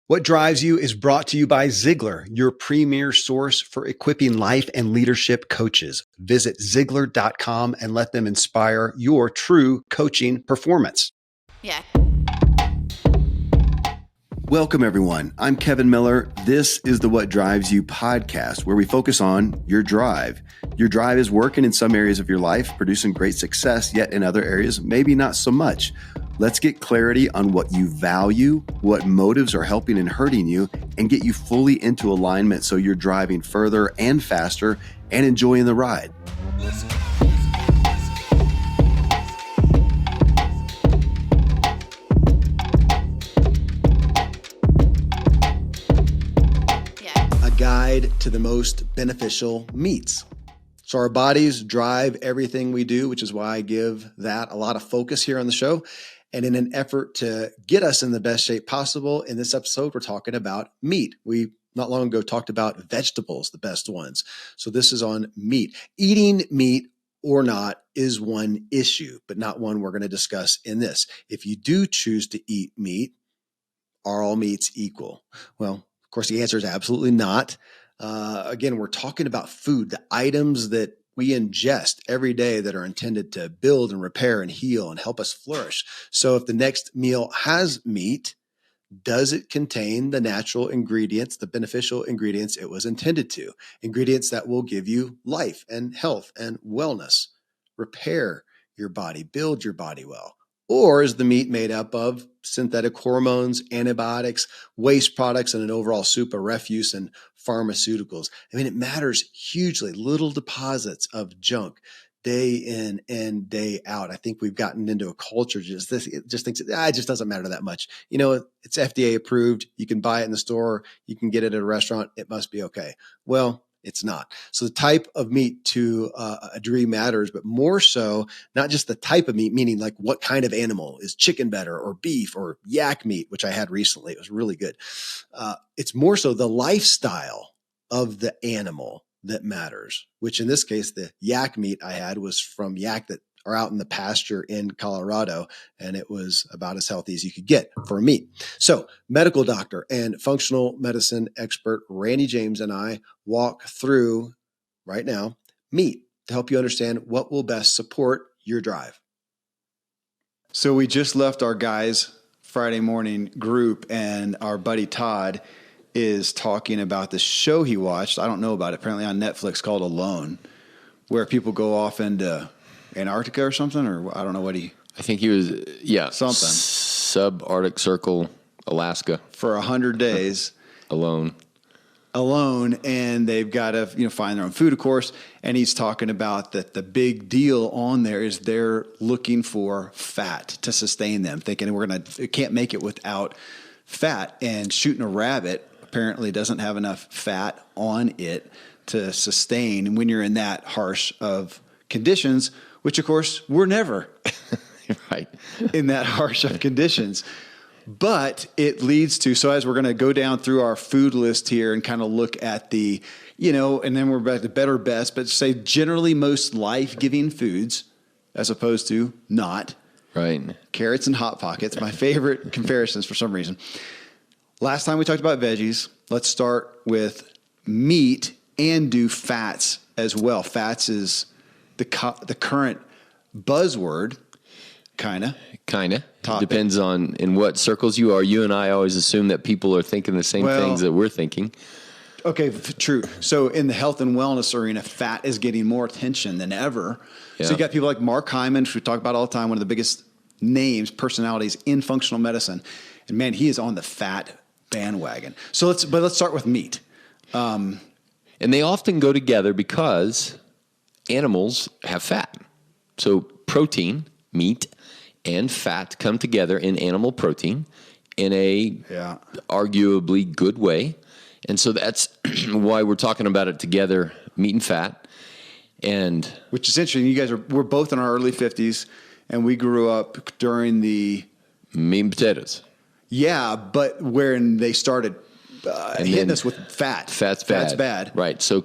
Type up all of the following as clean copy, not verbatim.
What Drives You is brought to you by Ziglar, your premier source for equipping life and leadership coaches. Visit Ziglar.com and let them inspire your true coaching performance. Yeah. Welcome, everyone. I'm Kevin Miller. This is the What Drives You podcast, where we focus on your drive. Your drive is working in some areas of your life, producing great success, yet in other areas, maybe not so much. Let's get clarity on what you value, what motives are helping and hurting you, and get you fully into alignment so you're driving further and faster and enjoying the ride. A guide to the most beneficial meats. So our bodies drive everything we do, which is why I give that a lot of focus here on the show. And in an effort to get us in the best shape possible, in this episode, we're talking about meat. We not long ago talked about vegetables, the best ones. So this is on meat. Eating meat or not is one issue, but not one we're going to discuss in this. If you do choose to eat meat, are all meats equal? Well, of course, the answer is absolutely not. Again, we're talking about food, the items that we ingest every day that are intended to build and repair and heal and help us flourish. So if the next meal has meat, does it contain the natural ingredients, the beneficial ingredients it was intended to? Ingredients that will give you life and health and wellness, repair your body, build your body well. Or is the meat made up of synthetic hormones, antibiotics, waste products, and an overall soup of refuse and pharmaceuticals? I mean, it matters hugely. Little deposits of junk day in and day out. I think we've gotten into a culture just thinks it just doesn't matter that much. You know, it's FDA approved. You can buy it in the store. You can get it at a restaurant. It must be okay. Well, it's not. So the type of meat to a degree matters, but more so, not just the type of meat, meaning like what kind of animal. Is chicken better or beef or yak meat, which I had recently. It was really good. It's more so the lifestyle of the animal that matters, which in this case, the yak meat I had was from yak that are out in the pasture in Colorado, and it was about as healthy as you could get for meat. So medical doctor and functional medicine expert Randy James and I walk through right now meat to help you understand what will best support your drive. So we just left our guys Friday morning group, and our buddy Todd is talking about the show he watched. I don't know about it, apparently on Netflix, called Alone, where people go off into Antarctica or something, or I don't know what I think he was, something. Subarctic Circle, Alaska. For 100 days. Alone, and they've got to, find their own food, of course. And he's talking about that the big deal on there is they're looking for fat to sustain them, thinking we can't make it without fat. And shooting a rabbit apparently doesn't have enough fat on it to sustain. And when you're in that harsh of conditions, which, of course, we're never right in that harsh of conditions. But it leads to, so as we're going to go down through our food list here and kind of look at the, and then we're back to better, best, but say generally most life-giving foods as opposed to not. Right. Carrots and Hot Pockets, my favorite comparisons for some reason. Last time we talked about veggies. Let's start with meat and do fats as well. Fats is the current buzzword, kind of. Depends on in what circles you are. You and I always assume that people are thinking the same things that we're thinking. Okay, true. So in the health and wellness arena, fat is getting more attention than ever. Yeah. So you got people like Mark Hyman, which we talk about all the time, one of the biggest names, personalities in functional medicine. And man, he is on the fat bandwagon. So let's start with meat. And they often go together because animals have fat. So protein, meat, and fat come together in animal protein in a arguably good way. And so that's why we're talking about it together, meat and fat. And which is interesting. We're both in our early 50s, and we grew up during the meat and potatoes. Yeah, but when they started hitting us with fat. Fat's bad. Right. So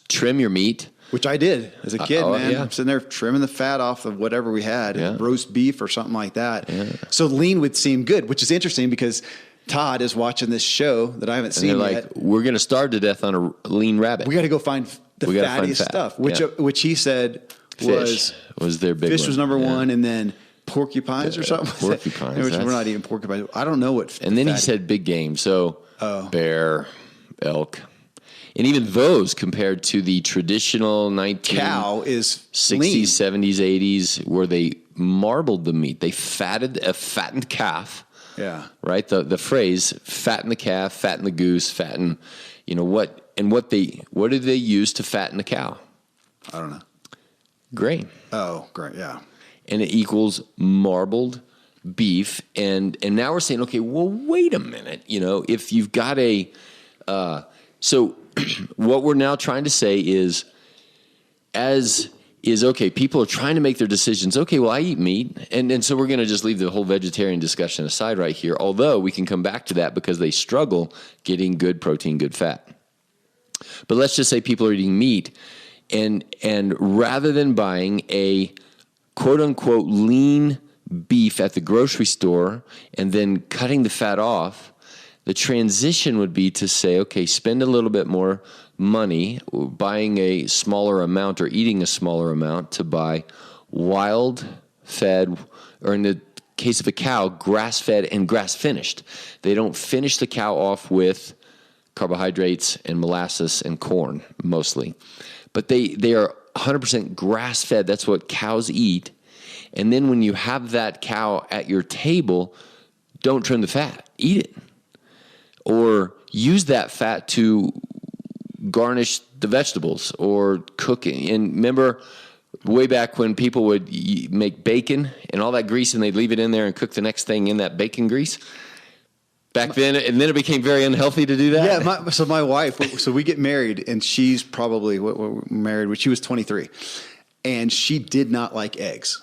trim your meat. Which I did as a kid, man. Yeah. I'm sitting there trimming the fat off of whatever we had, roast beef or something like that. Yeah. So lean would seem good, which is interesting because Todd is watching this show that I haven't And seen they're yet. like, we're going to starve to death on a lean rabbit. We got to go find the We gotta find fattiest fat. stuff, Yeah. which he said Fish was their big fish one. was number Yeah. one, and then porcupines or something. Porcupines, Which we're that's- not eating porcupines. I don't know what. And then he fatty- said big game. So bear, elk. And even those compared to the traditional 1960s, cow is lean. 70s, 80s, where they marbled the meat. They fattened a fattened calf. Yeah. Right? The phrase fatten the calf, fatten the goose, fatten, what did they use to fatten the cow? I don't know. Grain. Oh, great. Yeah. And it equals marbled beef. And now we're saying, okay, well, wait a minute. If you've got so what we're now trying to say is okay, people are trying to make their decisions. Okay, well, I eat meat. And so we're going to just leave the whole vegetarian discussion aside right here, although we can come back to that because they struggle getting good protein, good fat. But let's just say people are eating meat, and rather than buying a quote-unquote lean beef at the grocery store and then cutting the fat off, the transition would be to say, okay, spend a little bit more money buying a smaller amount or eating a smaller amount to buy wild-fed, or in the case of a cow, grass-fed and grass-finished. They don't finish the cow off with carbohydrates and molasses and corn mostly. But they are 100% grass-fed. That's what cows eat. And then when you have that cow at your table, don't trim the fat. Eat it. Or use that fat to garnish the vegetables or cook it. And remember way back when people would make bacon and all that grease and they'd leave it in there and cook the next thing in that bacon grease? Back then, and then it became very unhealthy to do that? Yeah, so my wife, so we get married, and she's probably married when she was 23, and she did not like eggs.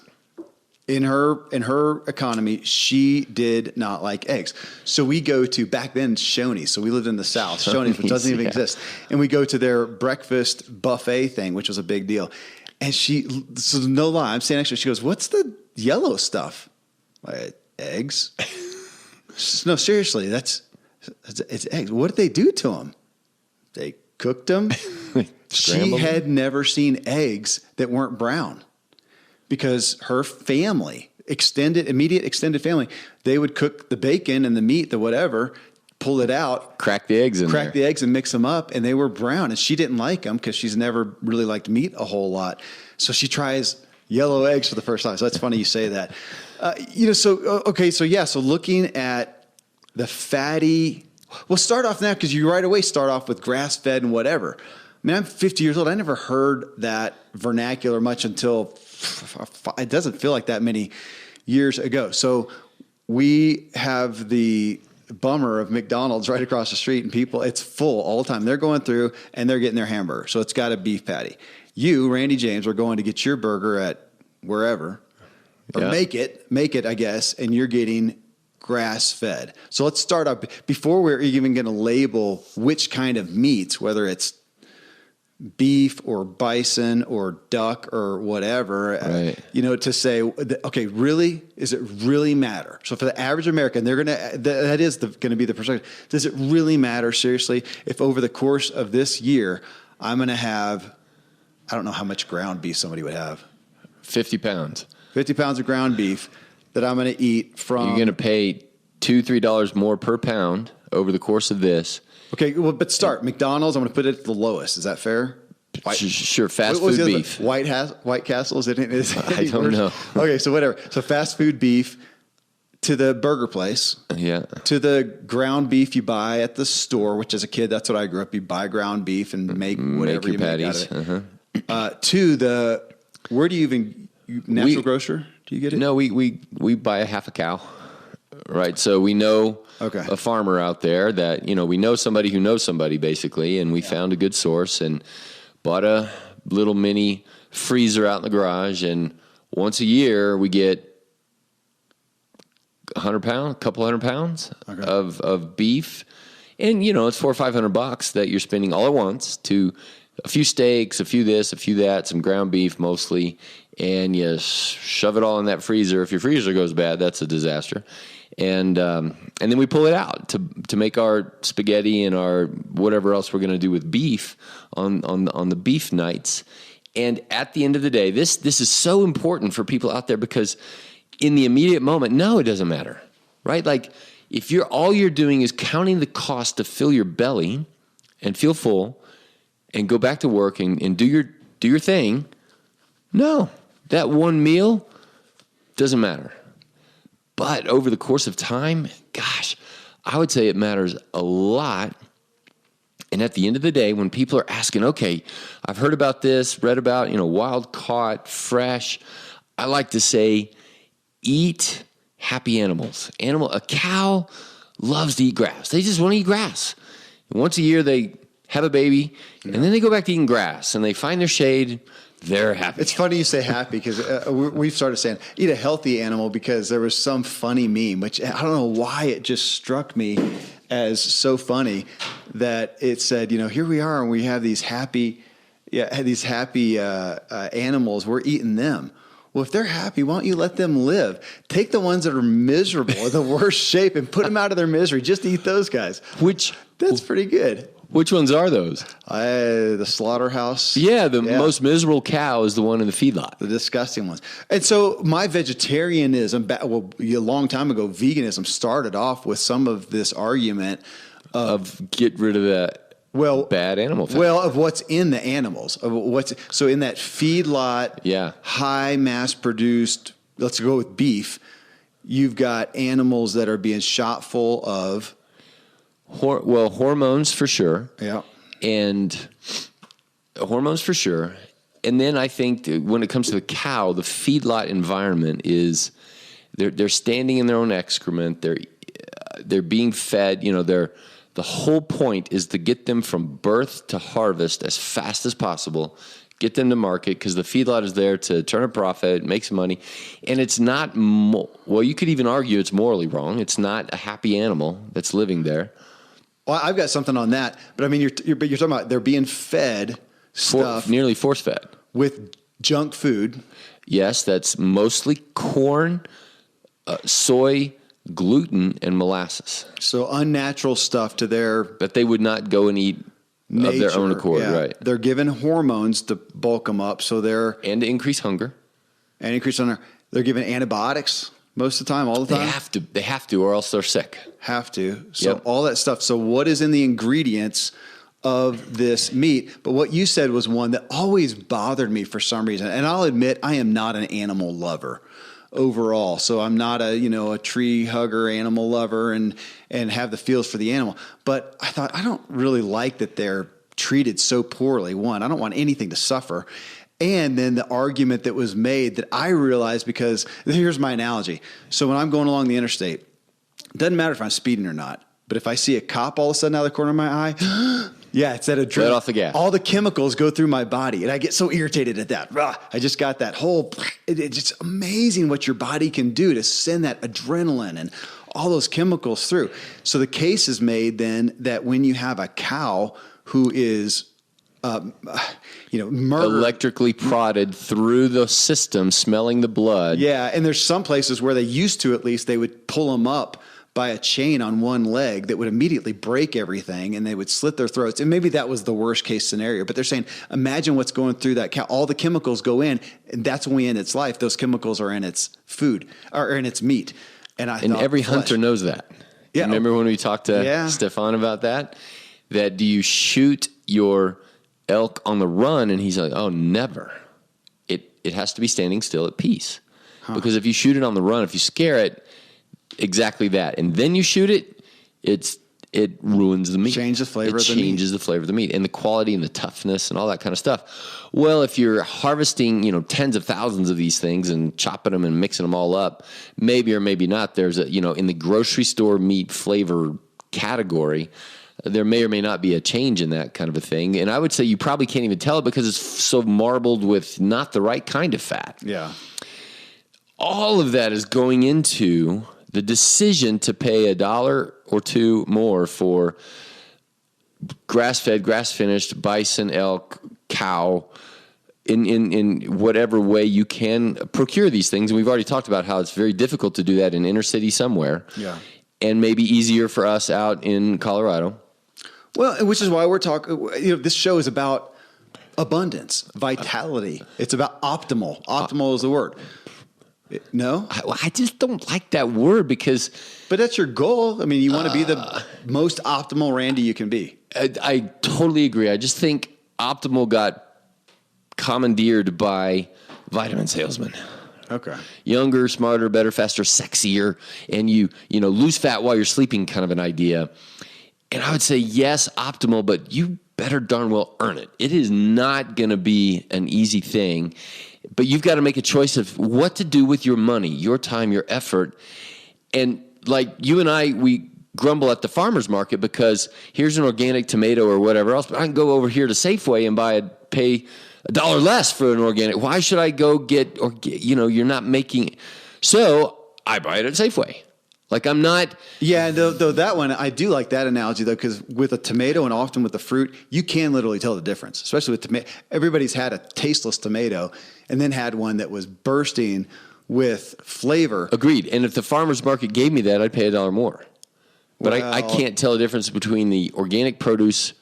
In her economy, she did not like eggs. So we go to, back then, Shoney's. So we lived in the South, Shoney's, which doesn't even exist. And we go to their breakfast buffet thing, which was a big deal. And so no lie, I'm standing next to her, she goes, "What's the yellow stuff?" Eggs. No, seriously, it's eggs. What did they do to them? They cooked them. She had never seen eggs that weren't brown because her family, immediate extended family, they would cook the bacon and the meat, the whatever, pull it out, crack the eggs and mix them up, and they were brown. And she didn't like them because she's never really liked meat a whole lot. So she tries yellow eggs for the first time. So that's funny you say that. So looking at the fatty, we'll start off now because you right away start off with grass-fed and whatever. I mean, I'm 50 years old. I never heard that vernacular much until it doesn't feel like that many years ago. So we have the bummer of McDonald's right across the street, and people, it's full all the time. They're going through and they're getting their hamburger. So it's got a beef patty. You, Randy James, are going to get your burger at wherever. Or make it, I guess, and you're getting grass-fed. So let's start up. Before we're even going to label which kind of meats, whether it's beef or bison or duck or whatever, right. To say, okay, really, does it really matter? So for the average American, that is going to be the perspective. Does it really matter, seriously, if over the course of this year, I'm going to have, I don't know how much ground beef somebody would have. 50 pounds. 50 pounds of ground beef that I'm going to eat from. You're going to pay $2-3 more per pound over the course of this. Okay, well, but start McDonald's. I'm going to put it at the lowest. Is that fair? Sure, fast food beef. White Castle? Is it I don't know. Okay, so whatever. So fast food beef to the burger place. Yeah. To the ground beef you buy at the store, which as a kid, that's what I grew up. You buy ground beef and make whatever you patties. make out of it. To the, where do you even... Natural grocer? Do you get it? No, we buy a half a cow, right? So we know a farmer out there that, we know somebody who knows somebody basically, and we found a good source and bought a little mini freezer out in the garage, and once a year we get a couple hundred pounds of beef, and it's $400 or $500 that you're spending all at once to a few steaks, a few this, a few that, some ground beef mostly, and you shove it all in that freezer. If your freezer goes bad, that's a disaster. and then we pull it out to make our spaghetti and our whatever else we're going to do with beef on the beef nights. And at the end of the day, this is so important for people out there, because in the immediate moment, no, it doesn't matter, right? Like, if all you're doing is counting the cost to fill your belly and feel full and go back to work and do your thing, no, that one meal doesn't matter. But over the course of time, gosh, I would say it matters a lot. And at the end of the day, when people are asking, okay, I've heard about this, read about, wild caught, fresh, I like to say, eat happy animals. A cow loves to eat grass. They just want to eat grass. And once a year, they have a baby, and then they go back to eating grass, and they find their shade. They're happy. It's funny you say happy, because we've started saying eat a healthy animal, because there was some funny meme, which I don't know why it just struck me as so funny, that it said, here we are and we have these happy animals. We're eating them. Well, if they're happy, why don't you let them live? Take the ones that are miserable, in the worst shape, and put them out of their misery. Just eat those guys. That's pretty good. Which ones are those? The slaughterhouse. Yeah, the most miserable cow is the one in the feedlot. The disgusting ones. And so my vegetarianism, a long time ago, veganism started off with some of this argument of get rid of that bad animal fat. Well, of what's in the animals. So in that feedlot, high mass produced, let's go with beef, you've got animals that are being shot full of hormones for sure. Yeah. And hormones for sure. And then I think when it comes to the cow, the feedlot environment is they're standing in their own excrement. They're being fed, the whole point is to get them from birth to harvest as fast as possible, get them to market, because the feedlot is there to turn a profit, make some money. And it's not, you could even argue it's morally wrong. It's not a happy animal that's living there. Well, I've got something on that, but I mean, you're talking about they're being fed stuff nearly force fed with junk food. Yes, that's mostly corn, soy, gluten, and molasses. So unnatural stuff to that they would not go and eat nature, of their own accord, right? They're given hormones to bulk them up, and to increase hunger. They're given antibiotics most of the time, all the time. They have to, or else they're sick. Have to. So all that stuff. So what is in the ingredients of this meat? But what you said was one that always bothered me for some reason. And I'll admit, I am not an animal lover overall. So I'm not a tree hugger, animal lover, and have the feels for the animal. But I thought, I don't really like that they're treated so poorly. One, I don't want anything to suffer. And then the argument that was made that I realized, because here's my analogy. So when I'm going along the interstate, it doesn't matter if I'm speeding or not, but if I see a cop all of a sudden out of the corner of my eye, it's that adrenaline. Let off the gas. All the chemicals go through my body, and I get so irritated at that. I just got that whole, it's just amazing what your body can do to send that adrenaline and all those chemicals through. So the case is made then that when you have a cow who is murdered, electrically prodded through the system, smelling the blood. Yeah, and there's some places where they used to, at least, they would pull them up by a chain on one leg that would immediately break everything, and they would slit their throats. And maybe that was the worst case scenario. But they're saying, imagine what's going through that cow. All the chemicals go in, and that's when we end its life. Those chemicals are in its food, or in its meat. And every hunter knows that. Yeah. Remember when we talked to Stefan about that? That do you shoot your elk on the run? And he's like, oh, never. It has to be standing still at peace. Because if you shoot it on the run, if you scare it, exactly that, and then you shoot it, it ruins the meat. Changes the flavor of the meat and the quality and the toughness and all that kind of stuff. Well, if you're harvesting, tens of thousands of these things and chopping them and mixing them all up, maybe or maybe not, there's in the grocery store meat flavor category, there may or may not be a change in that kind of a thing. And I would say you probably can't even tell it because it's so marbled with not the right kind of fat. Yeah. All of that is going into the decision to pay $1 or $2 more for grass-fed, grass-finished bison, elk, cow, in whatever way you can procure these things. And we've already talked about how it's very difficult to do that in inner city somewhere. Yeah. And maybe easier for us out in Colorado. Well, which is why we're talking, this show is about abundance, vitality. It's about optimal. Optimal is the word. No? I just don't like that word because... But that's your goal. I mean, you want to be the most optimal Randy you can be. I totally agree. I just think optimal got commandeered by vitamin salesmen. Okay. Younger, smarter, better, faster, sexier, and you lose fat while you're sleeping kind of an idea. And I would say, yes, optimal, but you better darn well earn it. It is not going to be an easy thing, but you've got to make a choice of what to do with your money, your time, your effort. And like you and I, we grumble at the farmer's market because here's an organic tomato or whatever else, but I can go over here to Safeway and pay $1 less for an organic. Why should I go get, you're not making, so I buy it at Safeway. Like I'm not. Yeah, though that one, I do like that analogy though, because with a tomato and often with the fruit, you can literally tell the difference, especially with tomato. Everybody's had a tasteless tomato and then had one that was bursting with flavor. Agreed. And if the farmer's market gave me that, I'd pay $1 more. But I can't tell the difference between the organic produce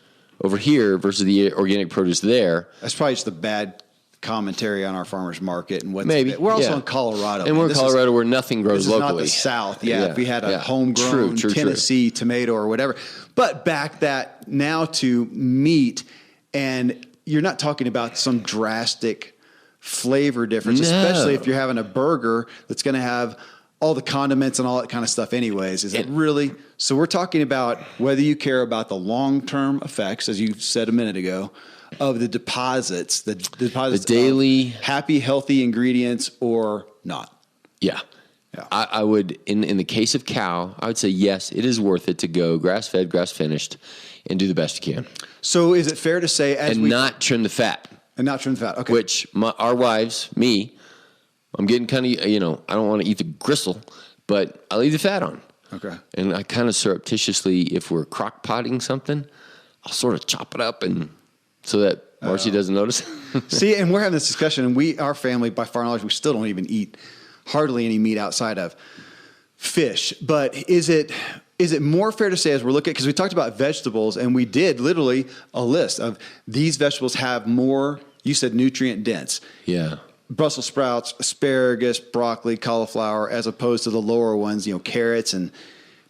over here versus the organic produce there. That's probably just a bad commentary on our farmers market and what's maybe. We're also in Colorado. And we're in Colorado where nothing grows locally. This is not the South. Yeah, if we had a homegrown Tennessee tomato or whatever. But back that now to meat, and you're not talking about some drastic flavor difference, especially if you're having a burger that's going to have all the condiments and all that kind of stuff anyways. Is it really? So we're talking about whether you care about the long-term effects, as you said a minute ago, of the deposits, the daily happy, healthy ingredients or not. Yeah. I would, in the case of cow, I would say, yes, it is worth it to go grass-fed, grass-finished, and do the best you can. So is it fair to say not trim the fat. And not trim the fat, okay. Which our wives, me, I'm getting kind of, I don't want to eat the gristle, but I leave the fat on. Okay. And I kind of surreptitiously, if we're crock potting something, I'll sort of chop it up and so that Marcy doesn't notice. See, and we're having this discussion, and our family, by far and large, we still don't even eat hardly any meat outside of fish. But is it more fair to say, as we're looking, because we talked about vegetables, and we did literally a list of these vegetables have more, you said nutrient dense. Yeah. Brussels sprouts, asparagus, broccoli, cauliflower, as opposed to the lower ones, carrots and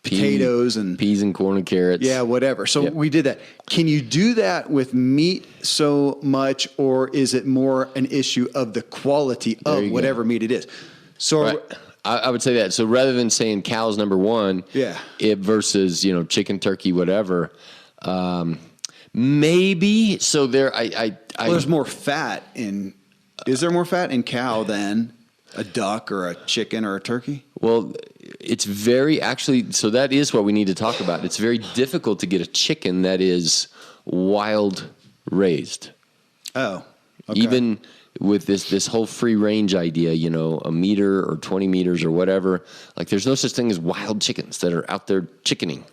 potatoes and peas and corn and carrots. Yeah, whatever. So we did that. Can you do that with meat so much, or is it more an issue of the quality of whatever meat it is? So right. I would say that. So rather than saying cow's number one, it versus chicken, turkey, whatever, maybe. So there, there's more fat in. Is there more fat in cow than a duck or a chicken or a turkey? Well, it's so that is what we need to talk about. It's very difficult to get a chicken that is wild raised. Oh, okay. Even with this whole free range idea, a meter or 20 meters or whatever, like there's no such thing as wild chickens that are out there chickening.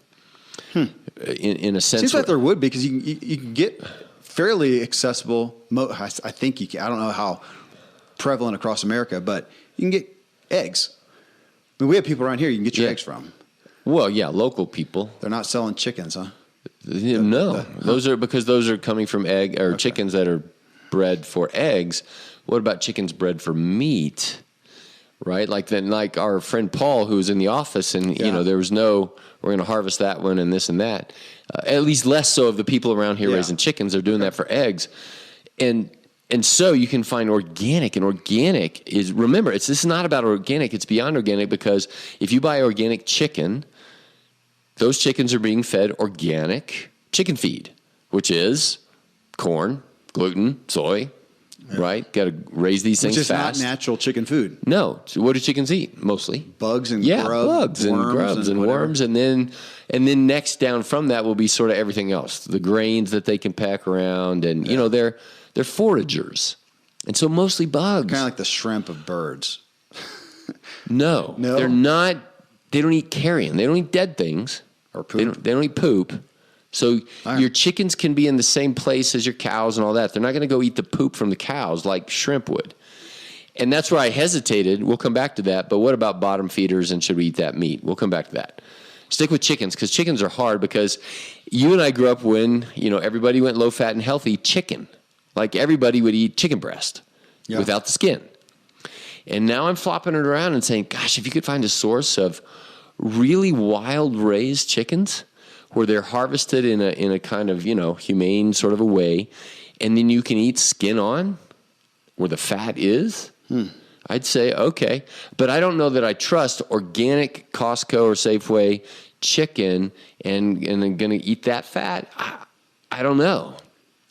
In a sense. Seems like there would be, because you can get fairly accessible. I think you can. I don't know how prevalent across America, but you can get eggs. I mean, we have people around here you can get your eggs from. Well, yeah, local people. They're not selling chickens, huh? No, those are coming from chickens that are bred for eggs. What about chickens bred for meat? Right, like our friend Paul, who was in the office, and there was no, we're going to harvest that one and this and that. At least less so of the people around here raising chickens. They're doing that for eggs, and so you can find organic, and organic is, remember, this is not about organic. It's beyond organic, because if you buy organic chicken, those chickens are being fed organic chicken feed, which is corn, gluten, soy. Right? Got to raise these things fast. Which is not natural chicken food. No. So what do chickens eat mostly? Bugs and grubs. Bugs and grubs and worms. And then next down from that will be sort of everything else. The grains that they can pack around. And, they're foragers. And so mostly bugs. Kind of like the shrimp of birds. No. They're not. They don't eat carrion. They don't eat dead things. Or poop. They don't eat poop. So your chickens can be in the same place as your cows and all that. They're not going to go eat the poop from the cows like shrimp would. And that's where I hesitated. We'll come back to that. But what about bottom feeders, and should we eat that meat? We'll come back to that. Stick with chickens, because chickens are hard, because you and I grew up when, everybody went low fat and healthy chicken. Like everybody would eat chicken breast without the skin. And now I'm flopping it around and saying, gosh, if you could find a source of really wild raised chickens where they're harvested in a kind of, humane sort of a way, and then you can eat skin on where the fat is, I'd say, okay. But I don't know that I trust organic Costco or Safeway chicken and I'm going to eat that fat. I don't know.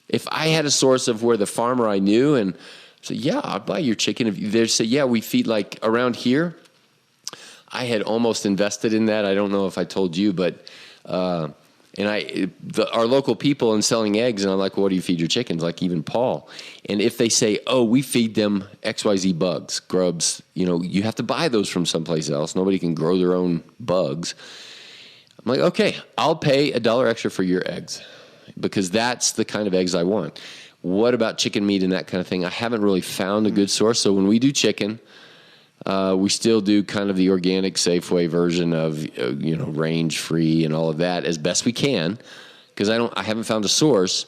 If I had a source of where the farmer I knew and said, yeah, I'll buy your chicken. If they say, yeah, we feed like around here. I had almost invested in that. I don't know if I told you, but our local people and selling eggs, and I'm like, well, what do you feed your chickens? Like even Paul. And if they say, oh, we feed them XYZ bugs, grubs, you have to buy those from someplace else. Nobody can grow their own bugs. I'm like, okay, I'll pay $1 extra for your eggs because that's the kind of eggs I want. What about chicken meat and that kind of thing? I haven't really found a good source. So when we do chicken, we still do kind of the organic Safeway version of, range free and all of that as best we can, because I haven't found a source,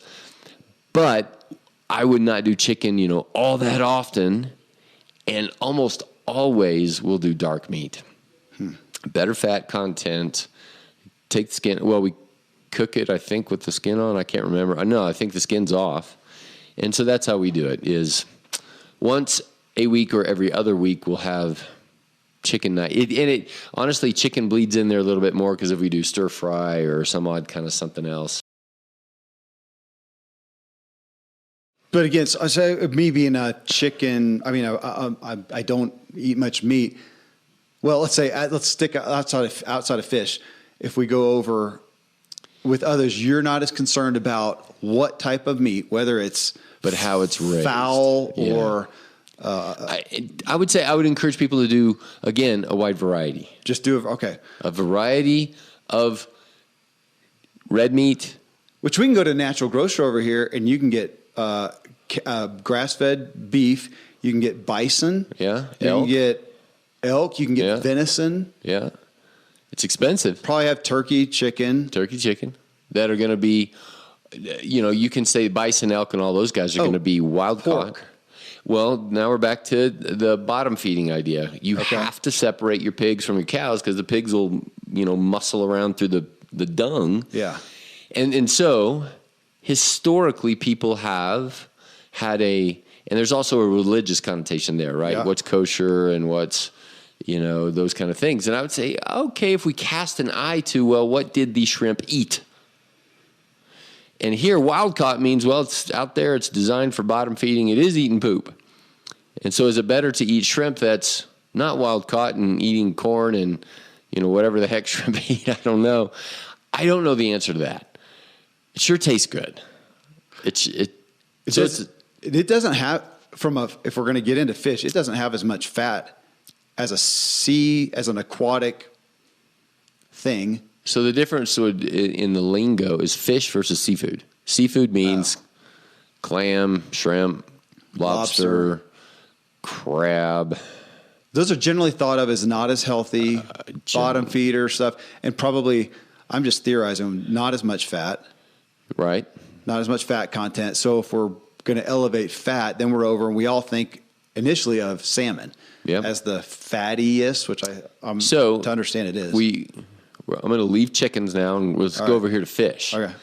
but I would not do chicken, all that often, and almost always we'll do dark meat. Better fat content, take the skin. Well, we cook it, I think, with the skin on. I can't remember. No, I think the skin's off. And so that's how we do it, is once a week or every other week we'll have chicken night. Honestly, chicken bleeds in there a little bit more because if we do stir fry or some odd kind of something else. But again, so I say me being a chicken, I don't eat much meat. Well, let's stick outside of fish. If we go over with others, you're not as concerned about what type of meat, whether it's but how it's raised, foul or. I would say I would encourage people to do, again, a wide variety. Just do it. Okay. A variety of red meat. Which we can go to Natural Grocer over here and you can get grass-fed beef. You can get bison. Yeah. You can get elk. You can get venison. Yeah. It's expensive. Probably have turkey, chicken. That are going to be, you can say bison, elk, and all those guys are going to be wild caught. Well, now we're back to the bottom feeding idea. You have to separate your pigs from your cows because the pigs will, muscle around through the dung. Yeah. And so historically people have had and there's also a religious connotation there, right? Yeah. What's kosher and what's, those kind of things. And I would say, okay, if we cast an eye to, well, what did the shrimp eat? And here, wild caught means, well, it's out there, it's designed for bottom feeding, it is eating poop. And so is it better to eat shrimp that's not wild caught and eating corn and, whatever the heck shrimp eat? I don't know. I don't know the answer to that. It sure tastes good. It doesn't have, if we're going to get into fish, it doesn't have as much fat as an aquatic thing. So the difference in the lingo is fish versus seafood. Seafood means clam, shrimp, lobster, crab. Those are generally thought of as not as healthy, bottom feeder stuff, and probably, I'm just theorizing, not as much fat. Right. Not as much fat content. So if we're going to elevate fat, then we're over, and we all think initially of salmon as the fattiest, which to understand it is. I'm going to leave chickens now and let's go over here to fish. Okay.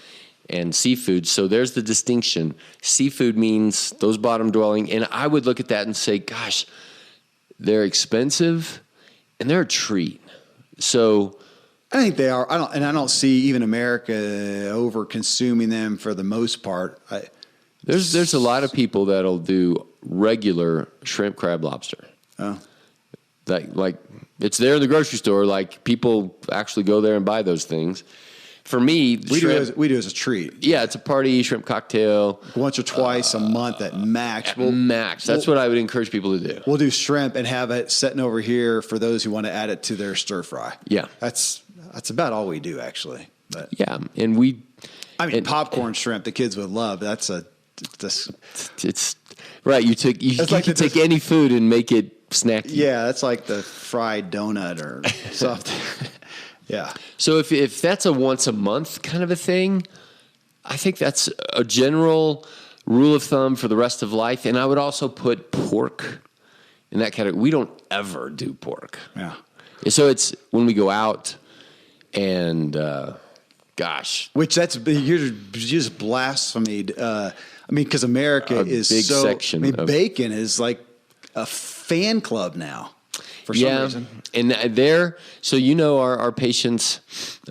And seafood. So there's the distinction. Seafood means those bottom dwelling. And I would look at that and say, gosh, they're expensive and they're a treat. So I think they are. I don't see even America over consuming them for the most part. There's a lot of people that'll do regular shrimp, crab, lobster. Oh. Like it's there in the grocery store. Like people actually go there and buy those things. For me, we do it as a treat. Yeah, it's a party shrimp cocktail. Once or twice a month at max. That's what I would encourage people to do. We'll do shrimp and have it sitting over here for those who want to add it to their stir fry. Yeah, that's about all we do actually. But yeah, and we I mean, popcorn shrimp, the kids would love. That's it's right. You can take any food and make it snacky. Yeah, that's like the fried donut or something. Yeah. So if that's a once a month kind of a thing, I think that's a general rule of thumb for the rest of life. And I would also put pork in that category. We don't ever do pork. Yeah. So it's when we go out and, gosh. Which you're just blasphemy. I mean, because America is big so, section bacon is like a fan club now. For some reason. And so our patients,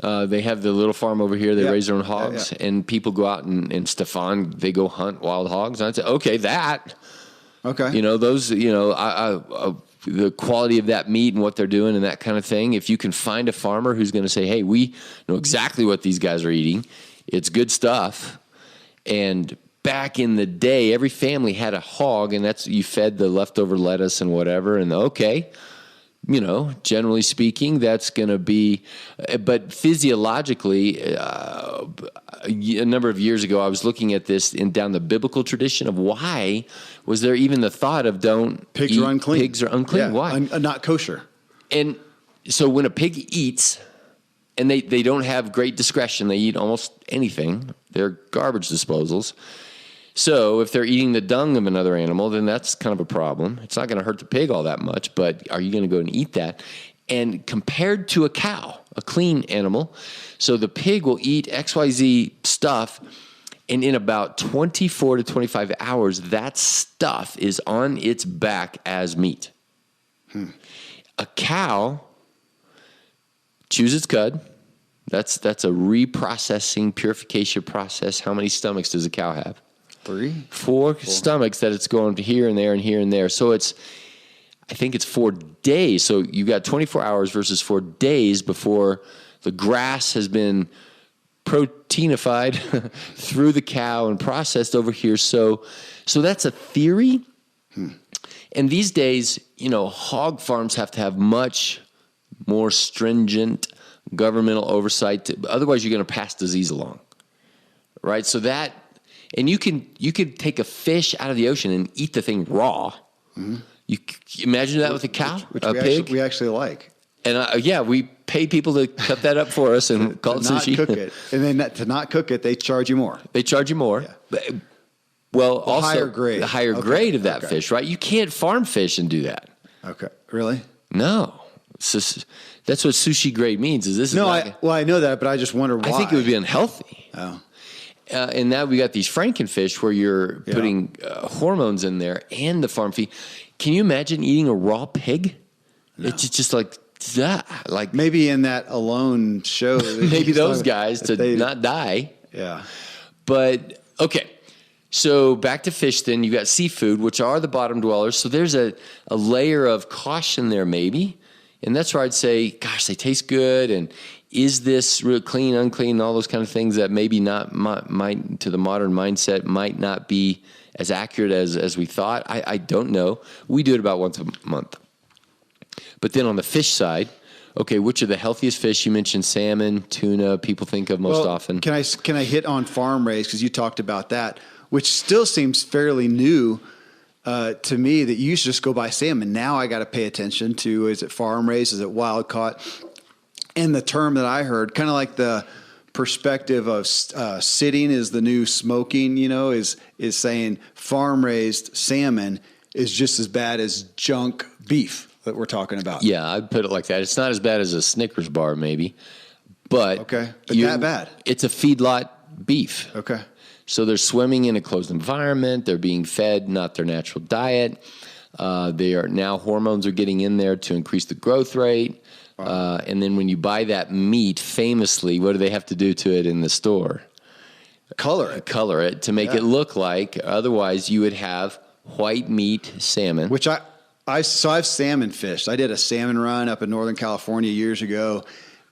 they have the little farm over here. They raise their own hogs, and people go out and Stefan, they go hunt wild hogs. And I'd say, okay, those, the quality of that meat and what they're doing and that kind of thing. If you can find a farmer who's going to say, hey, we know exactly what these guys are eating. It's good stuff. And back in the day, every family had a hog, and you fed the leftover lettuce and whatever. And generally speaking, that's going to be, but physiologically, a number of years ago, I was looking at this down the biblical tradition of why was there even the thought of pigs are unclean. Pigs are unclean. Yeah, Why? Not kosher. And so when a pig eats, and they don't have great discretion, they eat almost anything. They're garbage disposals. So if they're eating the dung of another animal, then that's kind of a problem. It's not going to hurt the pig all that much, but are you going to go and eat that? And compared to a cow, a clean animal, so the pig will eat XYZ stuff, and in about 24 to 25 hours, that stuff is on its back as meat. A cow chews its cud. That's a reprocessing, purification process. How many stomachs does a cow have? 4 stomachs that it's going to here and there and here and there. So I think it's 4 days. So you got 24 hours versus 4 days before the grass has been proteinified through the cow and processed over here. So that's a theory. And these days, hog farms have to have much more stringent governmental oversight. Otherwise, you're going to pass disease along, right? So that. And you can take a fish out of the ocean and eat the thing raw. Mm-hmm. You imagine that with a cow, a pig. We actually like. And we pay people to cut that up for us and call it sushi. Not cook it, and then to not cook it, they charge you more. Yeah. Well, also higher grade. The higher grade of that fish, right? You can't farm fish and do that. Okay, really? No, that's what sushi grade means. I know that, but I just wonder why. I think it would be unhealthy. Oh. And now we got these frankenfish where you're putting hormones in there and the farm feed. Can you imagine eating a raw pig? No. It's just like that. Like maybe in that Alone show, maybe those guys not die. Yeah. But okay. So back to fish then. You got seafood, which are the bottom dwellers. So there's a layer of caution there maybe. And that's where I'd say, gosh, they taste good. And is this real clean, unclean, all those kind of things that maybe not might to the modern mindset might not be as accurate as we thought. I don't know. We do it about once a month. But then on the fish side, okay, which are the healthiest fish? You mentioned salmon, tuna, people think of most often. Can I hit on farm raised, because you talked about that, which still seems fairly new to me, that you used to just go buy salmon. Now I got to pay attention to, is it farm raised, is it wild caught? And the term that I heard, kind of like the perspective of sitting is the new smoking, is saying farm raised salmon is just as bad as junk beef that we're talking about. Yeah, I'd put it like that. It's not as bad as a Snickers bar, maybe, but that bad. It's a feedlot beef. Okay, so they're swimming in a closed environment. They're being fed not their natural diet. Hormones are getting in there to increase the growth rate. Wow. And then when you buy that meat, famously, what do they have to do to it in the store? Color it to make it look like. Otherwise, you would have white meat salmon. Which I've salmon fished. I did a salmon run up in Northern California years ago,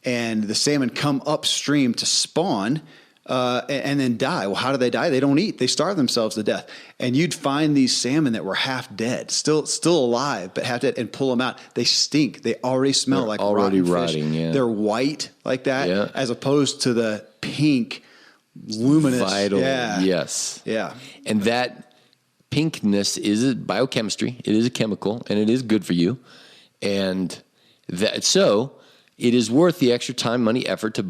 and the salmon come upstream to spawn and then die. Well, how do they die? They don't eat. They starve themselves to death. And you'd find these salmon that were half dead, still alive, but half dead, and pull them out. They stink. They already smell like already rotten rotting. Fish. Yeah. They're white like that, as opposed to the pink, luminous. Vital. Yeah. Yes. Yeah. And that pinkness is a biochemistry. It is a chemical, and it is good for you. And so it is worth the extra time, money, effort to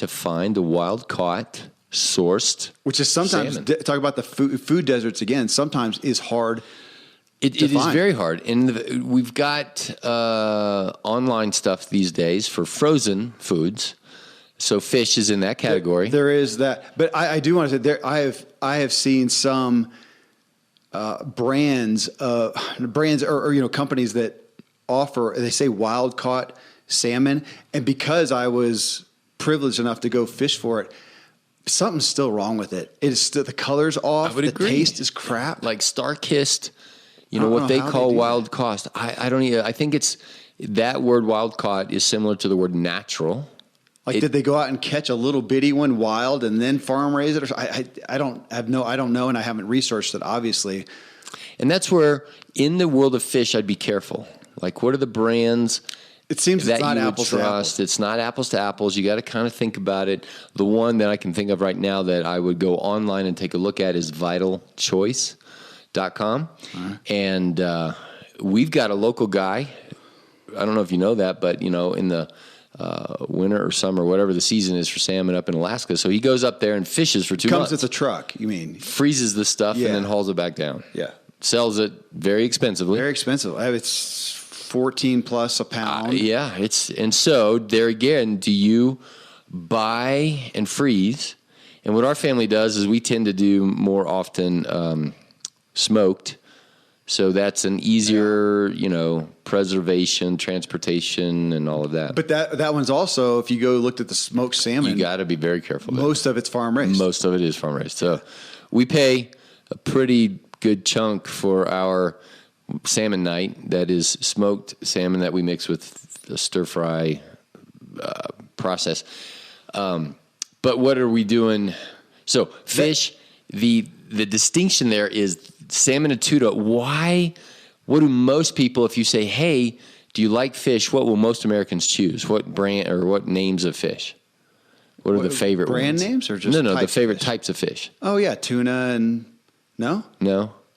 find the wild-caught, sourced Which is sometimes, talk about the food deserts again, sometimes is hard. It is very hard. And we've got online stuff these days for frozen foods. So fish is in that category. There is that. But I do want to say, I have seen some brands or companies that offer, they say wild caught salmon. And because I was privileged enough to go fish for it, something's still wrong with it. It is still, the color's off. I would agree. Taste is crap. Like Star-Kissed, what they call wild caught. I don't even, I think it's, that word wild caught is similar to the word natural. Like, did they go out and catch a little bitty one wild and then farm raise it? Or I don't know, and I haven't researched it, obviously. And that's where, in the world of fish, I'd be careful. Like, what are the brands? It seems that it's not you would apples to trust? apples. It's not apples to apples. You got to kind of think about it. The one that I can think of right now that I would go online and take a look at is vitalchoice.com. Right. And we've got a local guy. I don't know if you know that, but, in the winter or summer, whatever the season is for salmon up in Alaska. So he goes up there and fishes for 2 months. Comes with a truck, you mean? Freezes the stuff and then hauls it back down. Yeah. Sells it very expensively. Very expensive. It's 14 plus a pound. And so there again, do you buy and freeze? And what our family does is we tend to do more often smoked. So that's an easier, preservation, transportation, and all of that. But that one's also, if you go looked at the smoked salmon, you got to be very careful. Most of it's farm raised. Most of it is farm raised. So we pay a pretty good chunk for our salmon night. That is smoked salmon that we mix with the stir fry process. But what are we doing? So fish, the distinction there is salmon and tuna. Why? What do most people, if you say, hey, do you like fish? What will most Americans choose? What brand or what names of fish? What are the favorite brand ones? names or just No, the favorite types of fish. Oh yeah, tuna and no.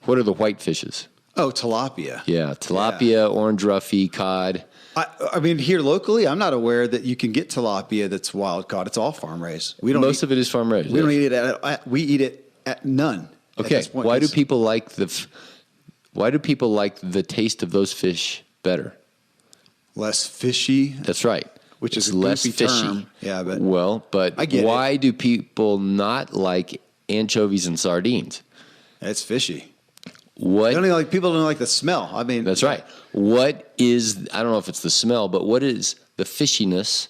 What are the white fishes? Oh, tilapia. Yeah, tilapia, orange roughy, cod. I mean, here locally, I'm not aware that you can get tilapia that's wild caught. It's all farm raised. Most of it is farm raised. We don't eat it. We eat it at none. Okay. Why do people like the taste of those fish better? Less fishy. That's right. Which is a less goofy fishy. term. Yeah, but why do people not like anchovies and sardines? It's fishy. What? People don't like the smell. I mean, that's right. What is? I don't know if it's the smell, but what is the fishiness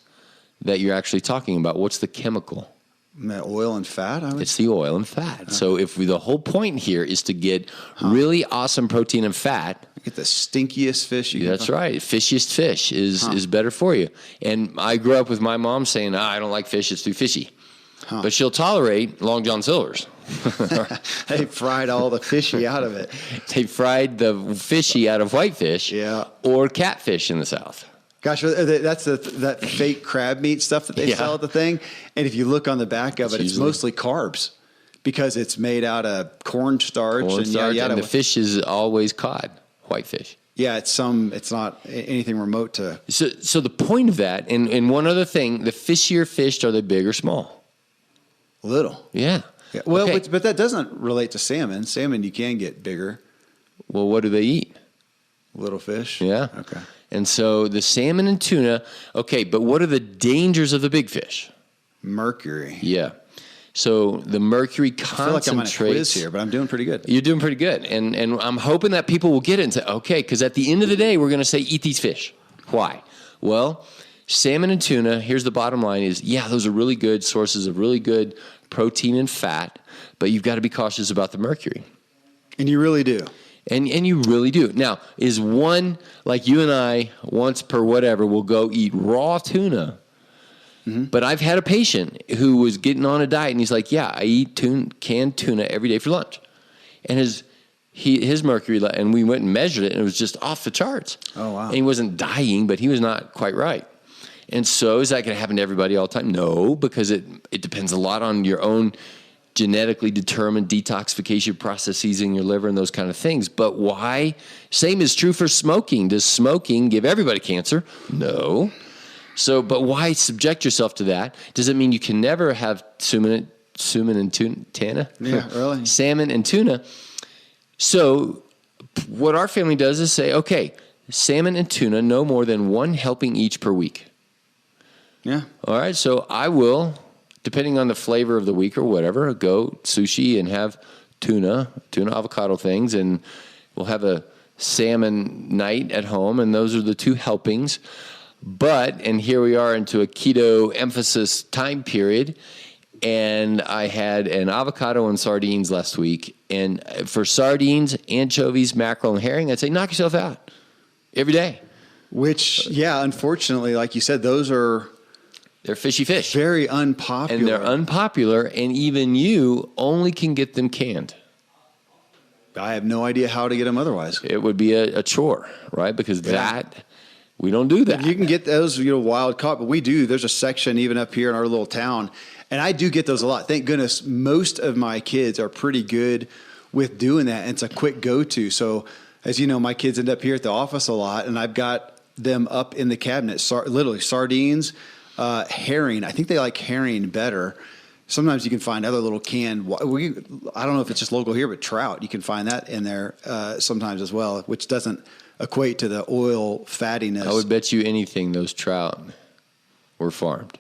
that you're actually talking about? What's the chemical? Oil and fat. It's the oil and fat. Okay. So the whole point here is to get really awesome protein and fat. Get the stinkiest fish. That's right. Fishiest fish is better for you. And I grew up with my mom saying, I don't like fish. It's too fishy. But she'll tolerate Long John Silver's. They fried all the fishy out of it. They fried the fishy out of whitefish or catfish in the South. Gosh, that's that fake crab meat stuff that they sell at the thing. And if you look on the back of it's mostly carbs because it's made out of cornstarch. And the fish is always cod, whitefish. Yeah, it's not anything remote to. So the point of that, and one other thing, the fishier fish, are they big or small? Little. Yeah. Well, but that doesn't relate to salmon. Salmon, you can get bigger. Well, what do they eat? Little fish. Yeah. Okay. And so the salmon and tuna, but what are the dangers of the big fish? Mercury. Yeah. So the mercury concentrates. I feel like I'm on a quiz here, but I'm doing pretty good. You're doing pretty good. And I'm hoping that people will get it and say, because at the end of the day, we're going to say, eat these fish. Why? Well, salmon and tuna, here's the bottom line is, those are really good sources of really good protein and fat, but you've got to be cautious about the mercury. And you really do. And you really do. Now, is one, like you and I, once per whatever, will go eat raw tuna. Mm-hmm. But I've had a patient who was getting on a diet, and he's like, I eat canned tuna every day for lunch. And his mercury, and we went and measured it, and it was just off the charts. Oh, wow. And he wasn't dying, but he was not quite right. And so is that going to happen to everybody all the time? No, because it depends a lot on your own genetically determined detoxification processes in your liver and those kind of things. But why? Same is true for smoking. Does smoking give everybody cancer? No. So, but why subject yourself to that? Does it mean you can never have salmon and tuna? Yeah, really. Salmon and tuna. So what our family does is say, okay, salmon and tuna, no more than 1 helping each per week. Yeah. All right. So I will, depending on the flavor of the week or whatever, go sushi and have tuna avocado things, and we'll have a salmon night at home, and those are the 2 helpings. But, and here we are into a keto emphasis time period, and I had an avocado and sardines last week. And for sardines, anchovies, mackerel, and herring, I'd say knock yourself out every day. Which, yeah, unfortunately, like you said, they're fishy fish. very unpopular. And they're unpopular, and even you only can get them canned. I have no idea how to get them otherwise. It would be a chore, right? Because we don't do that. You can get those, wild caught, but we do. There's a section even up here in our little town, and I do get those a lot. Thank goodness most of my kids are pretty good with doing that, and it's a quick go-to. So, as you know, my kids end up here at the office a lot, and I've got them up in the cabinet, literally sardines, herring. I think they like herring better. Sometimes you can find other little canned. I don't know if it's just local here, but trout, you can find that in there sometimes as well, which doesn't equate to the oil fattiness. I would bet you anything those trout were farmed.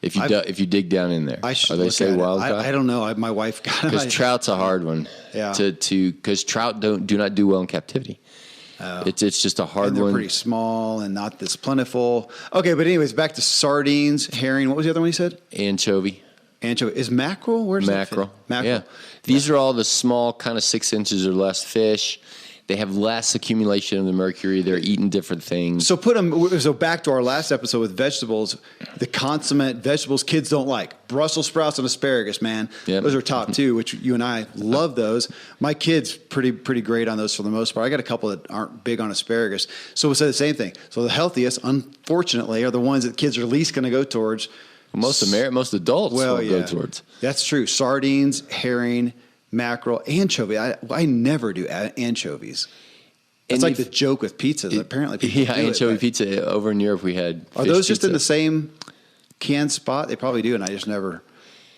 If you dig down in there, I should are they look say at wild it. caught? I don't know. My wife got it. Because trout's a hard one. Yeah. Because trout do not do well in captivity. It's just a hard and they're one. Pretty small and not this plentiful. Okay, but anyways, back to sardines, herring. What was the other one you said? Anchovy. Is mackerel? Where's Mackerel. that fit? Mackerel. Yeah. These are all the small, kind of 6 inches or less fish. They have less accumulation of the mercury. They're eating different things. So back to our last episode with vegetables, the consummate vegetables kids don't like. Brussels sprouts and asparagus, man. Yep. Those are top 2, which you and I love those. My kids pretty great on those for the most part. I got a couple that aren't big on asparagus. So we'll say the same thing. So the healthiest, unfortunately, are the ones that kids are least going to go towards. Most adults will go towards. That's true. Sardines, herring, mackerel, anchovy. I never do anchovies. It's like the joke with pizza. Apparently, people do anchovy pizza over in Europe. We had. Are those just in the same canned spot? They probably do, and I just never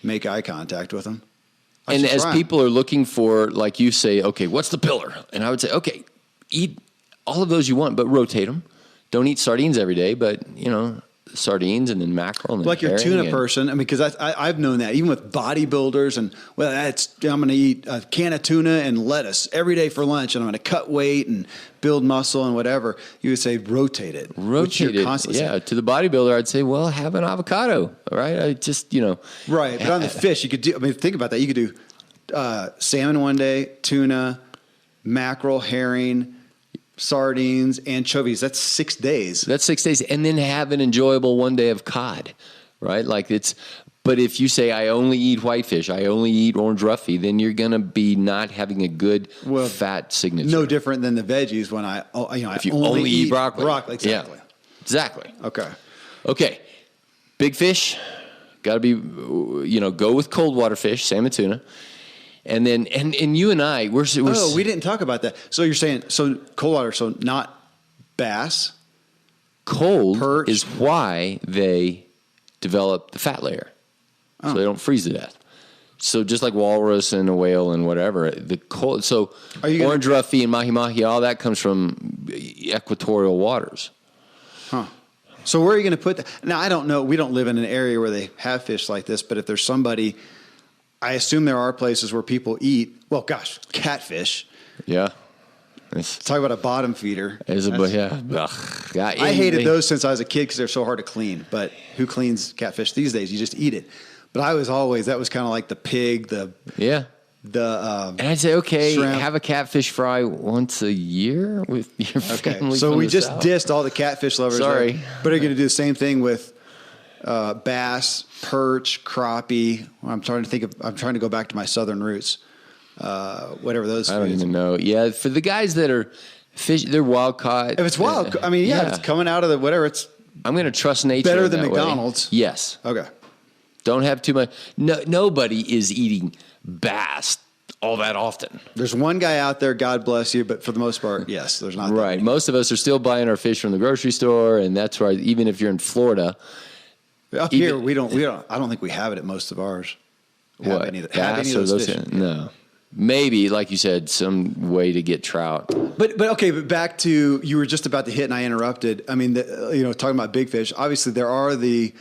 make eye contact with them. And as people are looking for, like you say, okay, what's the pillar? And I would say, okay, eat all of those you want, but rotate them. Don't eat sardines every day, but sardines and then mackerel and like your tuna person. I mean, because I've known that even with bodybuilders and I'm going to eat a can of tuna and lettuce every day for lunch, and I'm going to cut weight and build muscle and whatever. You would say rotate it. Rotate it. Yeah. To the bodybuilder, I'd say, well, have an avocado. Right. I just Right. But on the fish, you could do. I mean, think about that. You could do salmon one day, tuna, mackerel, herring, sardines, anchovies. That's 6 days. And then have an enjoyable one day of cod, right? But if you say, I only eat whitefish, I only eat orange roughy, then you're going to be not having a good fat signature. No different than the veggies when if you only eat broccoli. Exactly. Yeah, exactly. Okay. Big fish, got to be, go with cold water fish, salmon, tuna. And then, and you and I, we didn't talk about that. So you're saying, cold water, so not bass. Cold perch. Is why they develop the fat layer. So they don't freeze to death. So just like walrus and a whale and whatever, the cold. So orange roughy and mahi-mahi, all that comes from equatorial waters. Huh. So where are you going to put that? Now, I don't know. We don't live in an area where they have fish like this, but if there's somebody... I assume there are places where people eat, catfish. Yeah. Talk about a bottom feeder. I hated those since I was a kid because they're so hard to clean. But who cleans catfish these days? You just eat it. But that was kind of like the pig, and I'd say, okay, shrimp. have a catfish fry once a year with your family. So we just South. dissed all the catfish lovers. Sorry. There. But are you going to do the same thing with bass, perch, crappie? I'm trying to go back to my southern roots. Whatever those. I don't even know. Yeah, for the guys that are fish, they're wild caught. If it's wild, it's coming out of the whatever. It's I'm going to trust nature. Better in than that way. McDonald's? Yes. Okay. Don't have too much. No, nobody is eating bass all that often. There's one guy out there, God bless you, but for the most part, yes, there's not. Right. Most of us are still buying our fish from the grocery store, and that's why even if you're in Florida, up here we don't. I don't think we have it at most of ours. What? Have any of those fish? No. Maybe, like you said, some way to get trout. But okay. But back to, you were just about to hit, and I interrupted. I mean, talking about big fish. Obviously, there are the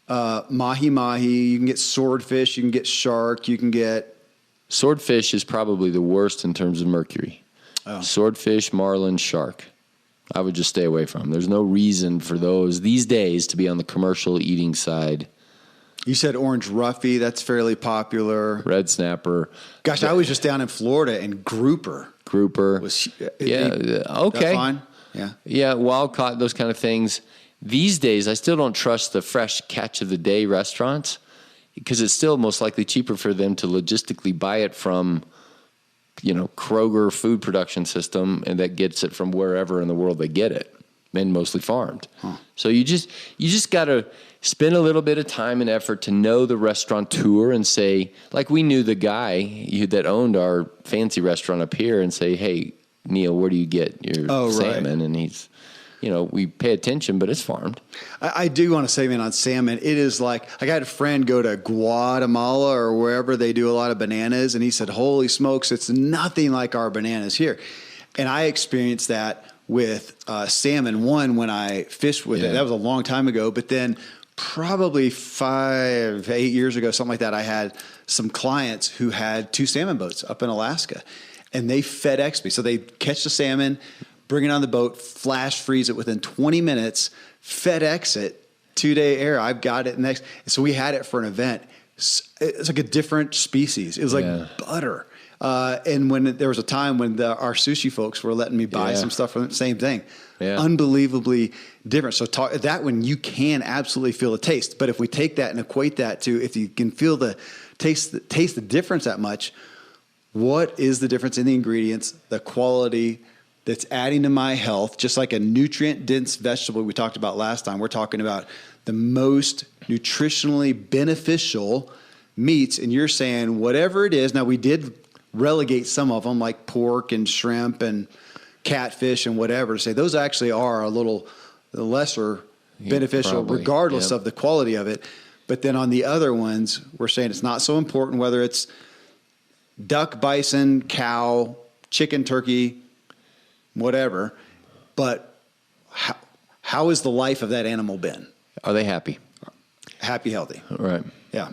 mahi. You can get swordfish. You can get shark. You can get. Swordfish is probably the worst in terms of mercury. Oh. Swordfish, marlin, shark. I would just stay away from them. There's no reason for those these days to be on the commercial eating side. You said orange roughy. That's fairly popular. Red snapper. Gosh, I was just down in Florida, and grouper. Was okay. That's fine. Yeah, wild caught, those kind of things. These days, I still don't trust the fresh catch of the day restaurants, because it's still most likely cheaper for them to logistically buy it from, Kroger food production system, and that gets it from wherever in the world they get it, and mostly farmed. Huh. So you just got to spend a little bit of time and effort to know the restaurateur and say, like we knew the guy that owned our fancy restaurant up here, and say, hey, Neil, where do you get your salmon? Right. And he's, we pay attention, but it's farmed. I do want to say, man, on salmon, it is like I had a friend go to Guatemala or wherever they do a lot of bananas, and he said, holy smokes, it's nothing like our bananas here. And I experienced that with salmon, when I fished with it. That was a long time ago, but then probably 8 years ago, something like that, I had some clients who had 2 salmon boats up in Alaska, and they FedEx me. So they catch the salmon, bring it on the boat, flash freeze it within 20 minutes, FedEx it, 2-day air. I've got it next. So we had it for an event. It's like a different species. It was like butter. And when there was a time when our sushi folks were letting me buy some stuff from them, same thing. Yeah. Unbelievably different. So that one, you can absolutely feel the taste. But if we take that and equate that to, if you can feel taste the difference that much, what is the difference in the ingredients, the quality that's adding to my health? Just like a nutrient-dense vegetable we talked about last time, we're talking about the most nutritionally beneficial meats. And you're saying whatever it is. Now, we did relegate some of them, like pork and shrimp and catfish and whatever, to say those actually are a little lesser beneficial, regardless of the quality of it. But then on the other ones, we're saying it's not so important whether it's duck, bison, cow, chicken, turkey, whatever. But how has the life of that animal been? Are they happy? Happy, healthy. Right. Yeah.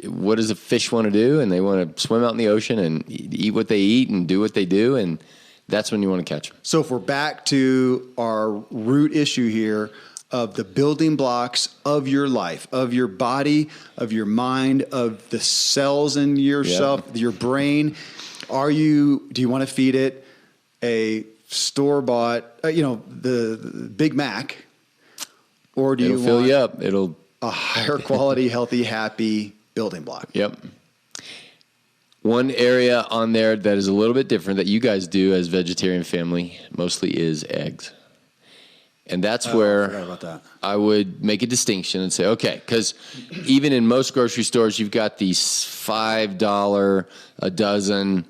What does a fish want to do? And they want to swim out in the ocean and eat what they eat and do what they do. And that's when you want to catch them. So if we're back to our root issue here of the building blocks of your life, of your body, of your mind, of the cells in yourself, your brain, do you want to feed it a store-bought, the Big Mac, or do you want fill you up? It'll a higher quality, healthy, happy building block? Yep. One area on there that is a little bit different that you guys do as vegetarian family mostly is eggs. And that's where I forgot about that. I would make a distinction and say, okay, because even in most grocery stores, you've got these $5 a dozen,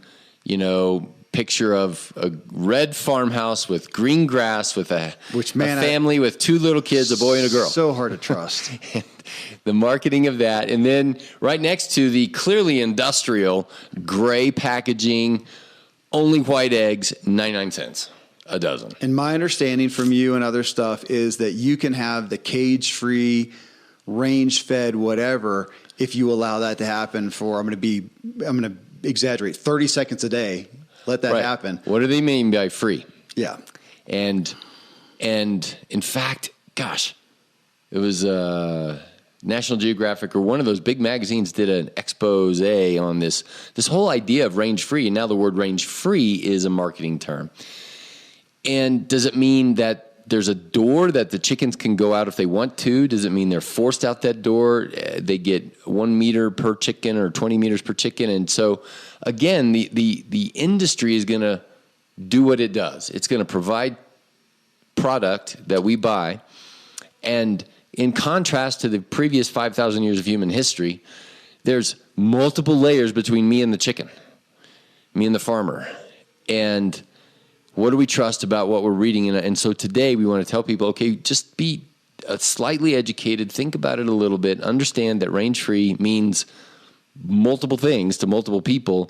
picture of a red farmhouse with green grass with a family with 2 little kids, a boy and a girl. So hard to trust. The marketing of that. And then right next to the clearly industrial gray packaging, only white eggs, 99 cents a dozen. And my understanding from you and other stuff is that you can have the cage-free, range-fed, whatever, if you allow that to happen for, I'm going to exaggerate, 30 seconds a day. Let that happen. What do they mean by free? Yeah. And in fact, gosh, it was National Geographic or one of those big magazines did an expose on this whole idea of range free. And now the word range free is a marketing term. And does it mean that there's a door that the chickens can go out if they want to? Does it mean they're forced out that door? They get 1 meter per chicken or 20 meters per chicken. And so again, the industry is going to do what it does. It's going to provide product that we buy, And in contrast to the previous 5,000 years of human history, there's multiple layers between me and the chicken, me and the farmer. And what do we trust about what we're reading? And so today we want to tell people, okay, just be slightly educated, think about it a little bit, understand that range-free means multiple things to multiple people,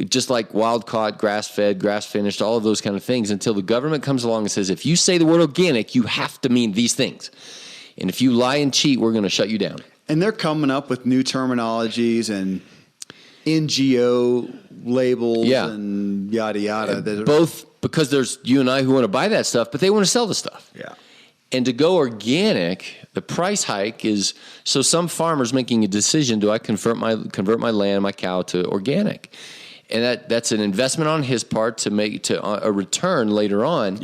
just like wild-caught, grass-fed, grass-finished, all of those kind of things, until the government comes along and says, if you say the word organic, you have to mean these things. And if you lie and cheat, we're going to shut you down. And they're coming up with new terminologies and NGO labels and yada, yada. Both because there's you and I who want to buy that stuff, but they want to sell the stuff. Yeah. And to go organic, the price hike is, so some farmers making a decision, do I convert my land, my cow to organic? And that's an investment on his part to make a return later on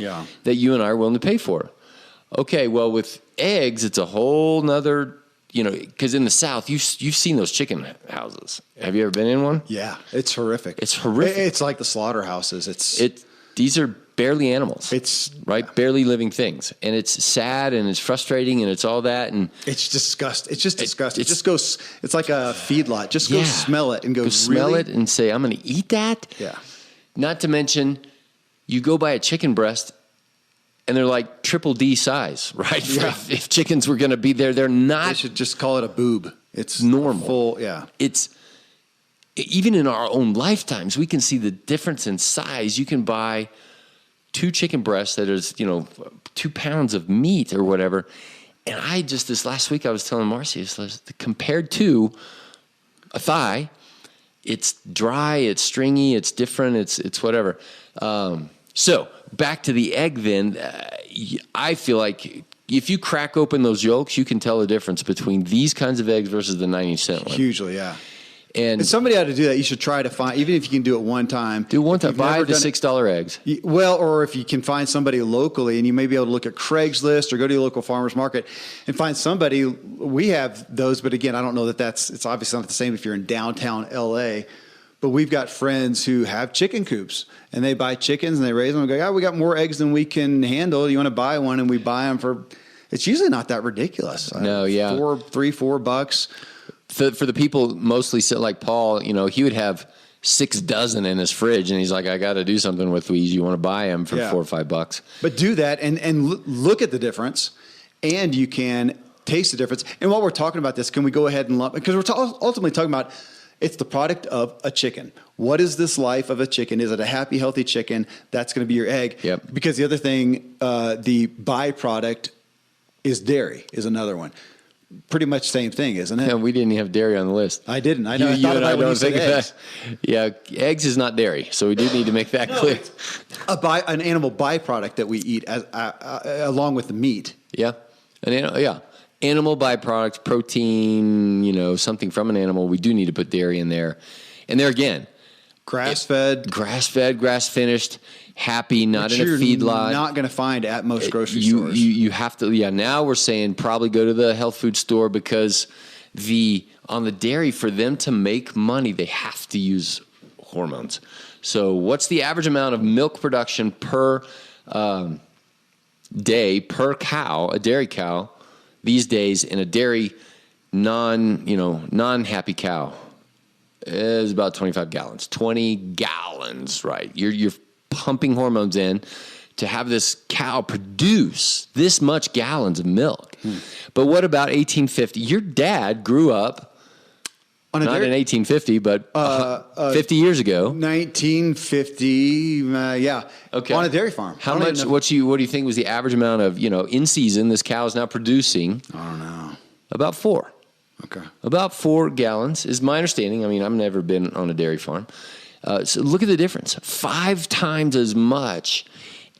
that you and I are willing to pay for. Okay, well, with eggs, it's a whole nother, because in the South, you've seen those chicken houses. Have you ever been in one? Yeah, it's horrific. It's horrific. It's like the slaughterhouses. These are barely animals. Barely living things, and it's sad and it's frustrating and it's all that, and it's disgusting. It's just disgusting. It just goes. It's like a feedlot. Just go smell it and go smell it and say, I'm going to eat that. Yeah. Not to mention, you go buy a chicken breast, and they're like triple D size, right? Yeah. If chickens were going to be there, they're not. They should just call it a boob. It's normal. Full, yeah. It's even in our own lifetimes, we can see the difference in size. You can buy 2 chicken breasts that is, 2 pounds of meat or whatever. And this last week, I was telling Marcy, compared to a thigh, it's dry, it's stringy, it's different, it's whatever. So back to the egg then, I feel like if you crack open those yolks, you can tell the difference between these kinds of eggs versus the 90-cent one. Hugely, yeah. And somebody ought to do that. You should try to find, even if you can do it one time. Do one time. Buy the $6 eggs. Well, or if you can find somebody locally, and you may be able to look at Craigslist or go to your local farmer's market and find somebody. We have those, but again, I don't know it's obviously not the same if you're in downtown LA. But we've got friends who have chicken coops, and they buy chickens and they raise them and go, we got more eggs than we can handle. You want to buy one? And we buy them for, it's usually not that ridiculous. No, yeah. $4 For the people mostly like Paul, he would have 6 dozen in his fridge, and he's like, I got to do something with these. You want to buy them for $4 or $5? But do that and look at the difference, and you can taste the difference. And while we're talking about this, can we go ahead and lump, because we're ultimately talking about it's the product of a chicken. What is this life of a chicken? Is it a happy, healthy chicken? That's going to be your egg. Yep. Because the other thing, the byproduct is dairy, is another one. Pretty much same thing, isn't it? Yeah, we didn't have dairy on the list. I didn't. I know. I thought about when you said eggs. Yeah, eggs is not dairy, so we do need to make that clear. An animal byproduct that we eat along with the meat. Yeah, animal byproduct, protein. Something from an animal. We do need to put dairy in there, and there again, grass-fed, grass-finished. Happy, not in a feedlot. Not going to find at most grocery stores. You have to. Yeah, now we're saying probably go to the health food store, because on the dairy, for them to make money, they have to use hormones. So what's the average amount of milk production per day per cow, a dairy cow, these days in a dairy non-happy cow? Is about 25 gallons. 20 gallons, right? You're pumping hormones in to have this cow produce this much gallons of milk. But what about 1850? Your dad grew up not in 1850, but 50 years ago. 1950, yeah. Okay. On a dairy farm. How much? What do you think was the average amount of in season this cow is now producing? I don't know. About 4. Okay. About 4 gallons is my understanding. I mean, I've never been on a dairy farm. So look at the difference. 5 times as much.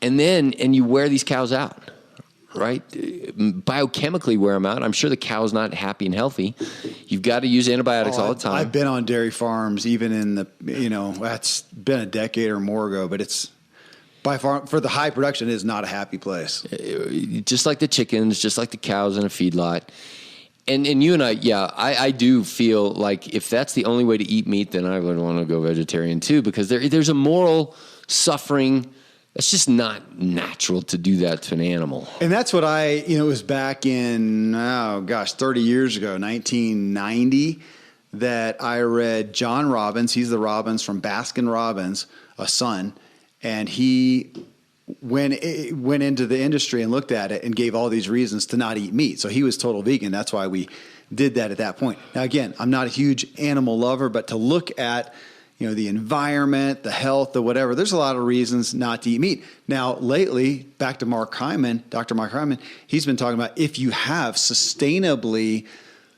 And you wear these cows out, right? Biochemically wear them out. I'm sure the cow's not happy and healthy. You've got to use antibiotics all the time. I've been on dairy farms even in that's been a decade or more ago, but it's by far, for the high production, it is not a happy place. Just like the chickens, just like the cows in a feedlot. And you and I do feel like if that's the only way to eat meat, then I would want to go vegetarian too, because there's a moral suffering It's just not natural to do that to an animal. And that's what it was back in, 30 years ago, 1990, that I read John Robbins. He's the Robbins from Baskin Robbins, a son. And he went into the industry and looked at it and gave all these reasons to not eat meat. So he was total vegan. That's why we did that at that point. Now, again, I'm not a huge animal lover, but to look at the environment, the health, the whatever, there's a lot of reasons not to eat meat. Now, lately, back to Dr. Mark Hyman, he's been talking about if you have sustainably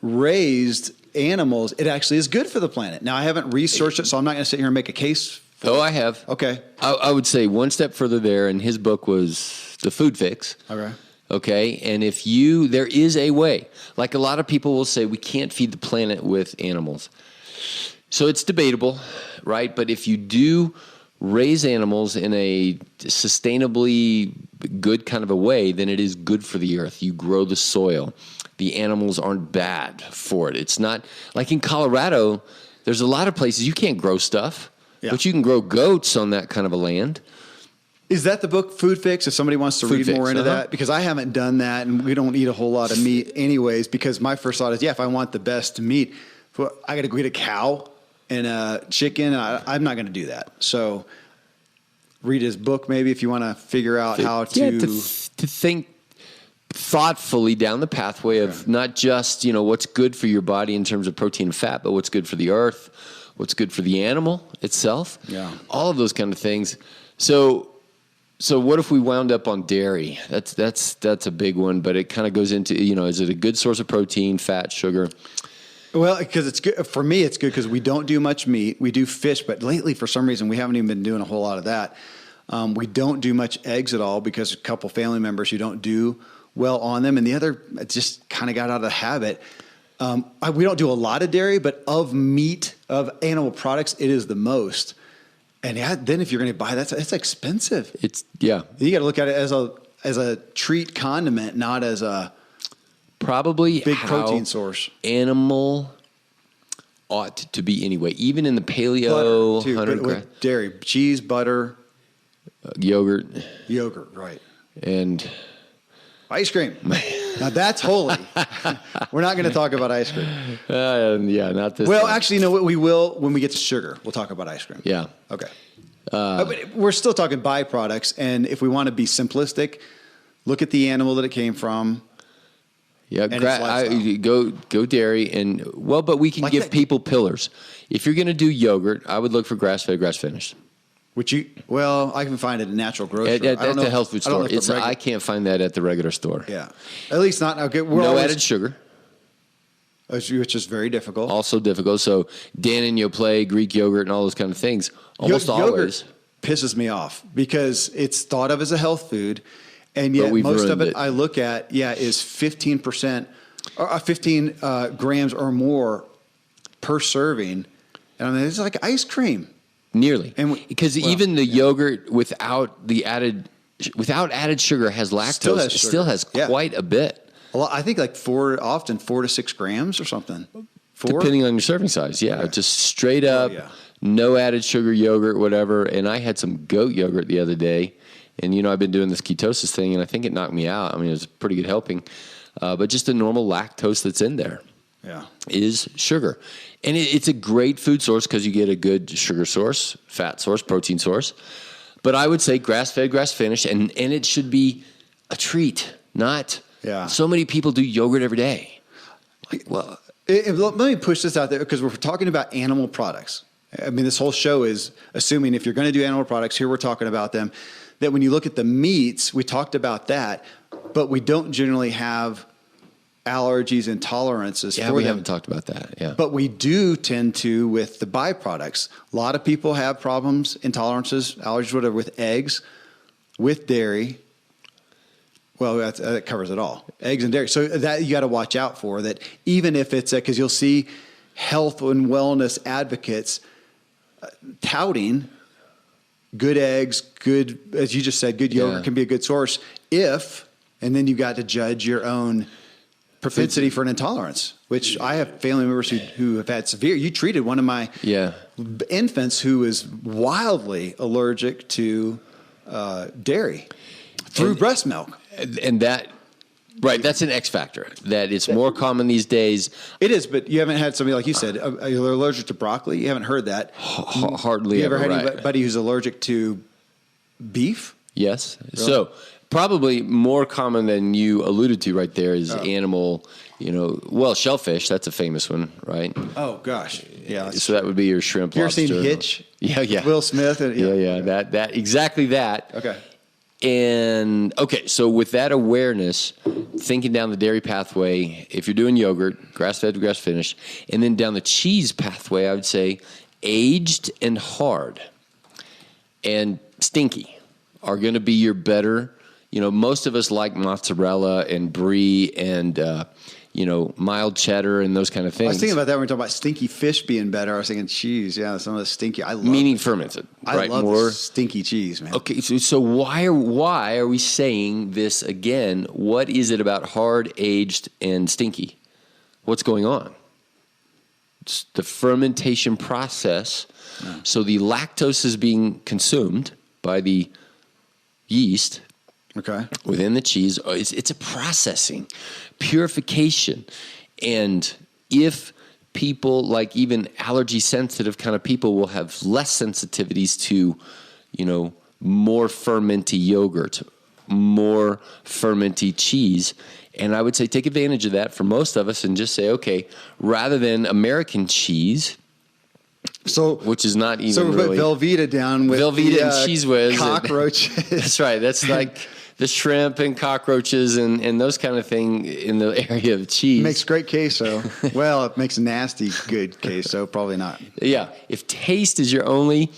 raised animals, it actually is good for the planet. Now, I haven't researched it, so I'm not going to sit here and make a case for it. I have. Okay. I would say one step further there, and his book was The Food Fix. Okay. Okay, and there is a way. Like a lot of people will say, we can't feed the planet with animals. So it's debatable, right? But if you do raise animals in a sustainably good kind of a way, then it is good for the earth. You grow the soil. The animals aren't bad for it. It's not like in Colorado, there's a lot of places you can't grow stuff, but you can grow goats on that kind of a land. Is that the book Food Fix? If somebody wants to read more into that, because I haven't done that, and we don't eat a whole lot of meat anyways. Because my first thought is, if I want the best meat, I got to go get a cow and a chicken. I'm not going to do that. So, read his book maybe if you want to figure out how to think thoughtfully down the pathway of not just what's good for your body in terms of protein and fat, but what's good for the earth, what's good for the animal itself. Yeah, all of those kind of things. So what if we wound up on dairy? That's a big one, but it kind of goes into, is it a good source of protein, fat, sugar? Well, because it's good for me. It's good because we don't do much meat. We do fish, but lately for some reason we haven't even been doing a whole lot of that. We don't do much eggs at all because a couple family members who don't do well on them, and the other just kind of got out of the habit. We don't do a lot of dairy, but of meat, of animal products, it is the most. And then if you're going to buy that, it's expensive. You got to look at it as a treat condiment, not as a probably big protein source. Animal ought to be anyway, even in the paleo butter, too, with dairy, cheese, butter, yogurt, right, and ice cream. Now that's holy. We're not going to talk about ice cream. Not this. Well, actually, we will when we get to sugar. We'll talk about ice cream. Yeah. Okay. But we're still talking byproducts, and if we want to be simplistic, look at the animal that it came from. Yeah, go dairy, but we can give people pillars. If you're going to do yogurt, I would look for grass-fed, grass-finished. I can find it at natual grocery. At the health food store. I can't find that at the regular store. Yeah. At least not. Okay, no added sugar. Which is very difficult. Also difficult. So Dannon, Yoplait, Greek yogurt, and all those kind of things. Almost always. Pisses me off because it's thought of as a health food. And yet most of it I look at, is 15% or 15 grams or more per serving. And I mean, it's like ice cream. Nearly. Because even the yogurt without added sugar has lactose. Still has quite a bit. I think like 4 to 6 grams or something. 4? Depending on your serving size. Yeah. Just straight up, no added sugar yogurt, whatever. And I had some goat yogurt the other day. And, I've been doing this ketosis thing, and I think it knocked me out. I mean, it was a pretty good helping. But just the normal lactose that's in there is sugar. And it's a great food source because you get a good sugar source, fat source, protein source. But I would say grass-fed, grass-finished, and it should be a treat, not so many people do yogurt every day. Let me push this out there because we're talking about animal products. I mean, this whole show is assuming if you're going to do animal products, here we're talking about them, that when you look at the meats, we talked about that, but we don't generally have allergies and tolerances for them. We haven't talked about that, But we do tend to with the byproducts. A lot of people have problems, intolerances, allergies, whatever, with eggs, with dairy. Well, that covers it all. Eggs and dairy. So that you got to watch out for that, even if it's because you'll see health and wellness advocates touting good eggs, good, as you just said, good yogurt can be a good source and then you got to judge your own propensity for an intolerance, which I have family members who have had severe. You treated one of my infants who is wildly allergic to dairy through breast milk. And that, right, that's an X factor. That it's more common these days. It is, but you haven't had somebody like you said, you're allergic to broccoli. You haven't heard that. Hardly you ever. ever had right. anybody who's allergic to beef? Yes. Really? So probably more common than you alluded to right there is animal, shellfish. That's a famous one, right? Oh, gosh. Yeah. So that would be your shrimp, you lobster. ever seen Hitch? Yeah. Will Smith? Yeah. That exactly that. Okay. And so with that awareness, thinking down the dairy pathway, if you're doing yogurt, grass-fed, grass-finished, and then down the cheese pathway, I would say aged and hard and stinky are going to be your better. Most of us like mozzarella and brie and, mild cheddar and those kind of things. I was thinking about that when we were talking about stinky fish being better. I was thinking cheese. Yeah, some of the stinky. Meaning fermented. I love the stinky cheese, man. Okay, so why are we saying this again? What is it about hard, aged, and stinky? What's going on? It's the fermentation process. Yeah. So the lactose is being consumed by the yeast. Okay. Within the cheese, it's a processing, purification. And if people, like even allergy sensitive kind of people, will have less sensitivities to, more fermenty yogurt, more fermenty cheese. And I would say take advantage of that for most of us and just say, okay, rather than American cheese, which is not even we put Velveeta down with Velveeta and Cheese Whiz. Cockroaches. That's right. That's like the shrimp and cockroaches and those kind of thing in the area of cheese. Makes great queso. Well, it makes nasty good queso. Probably not. Yeah. If taste is your only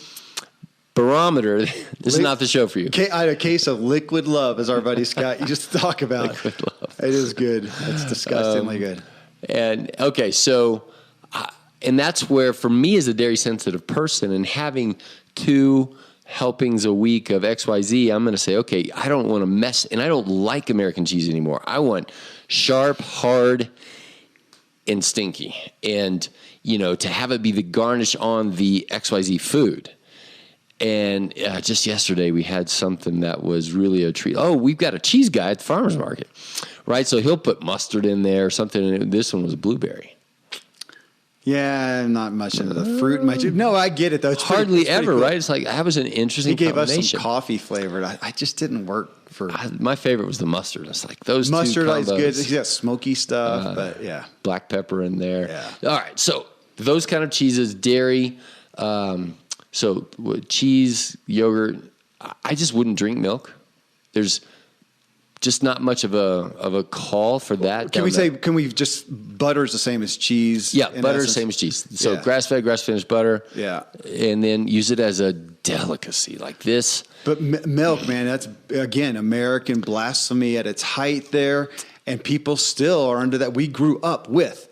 barometer, this is not the show for you. I had a case of liquid love, as our buddy Scott used to talk about. Liquid love. It is good. It's disgustingly good. And okay, so and that's where, for me as a dairy sensitive person and having 2 helpings a week of XYZ, I'm going to say, okay, I don't want to mess, and I don't like American cheese anymore. I want sharp, hard, and stinky. And, to have it be the garnish on the XYZ food. And just yesterday we had something that was really a treat. Oh, we've got a cheese guy at the farmer's market, right? So he'll put mustard in there or something. And this one was a blueberry. Yeah, I'm not much into the fruit. No, I get it though. It's hardly pretty ever, cool. Right? It's like that was an interesting. He gave combination. us some coffee flavored. I just didn't work for. My favorite was the mustard. It's like those mustard 2 is combos. good. He's got smoky stuff, but yeah, black pepper in there. Yeah. All right, so those kind of cheeses, dairy. So cheese, yogurt. I just wouldn't drink milk. There's just not much of a call for that. Can we just butter's the same as cheese? Yeah, butter's the same as cheese. So grass-fed, grass-finished butter. Yeah. And then use it as a delicacy like this. But milk, man, that's, again, American blasphemy at its height there. And people still are under that. We grew up with.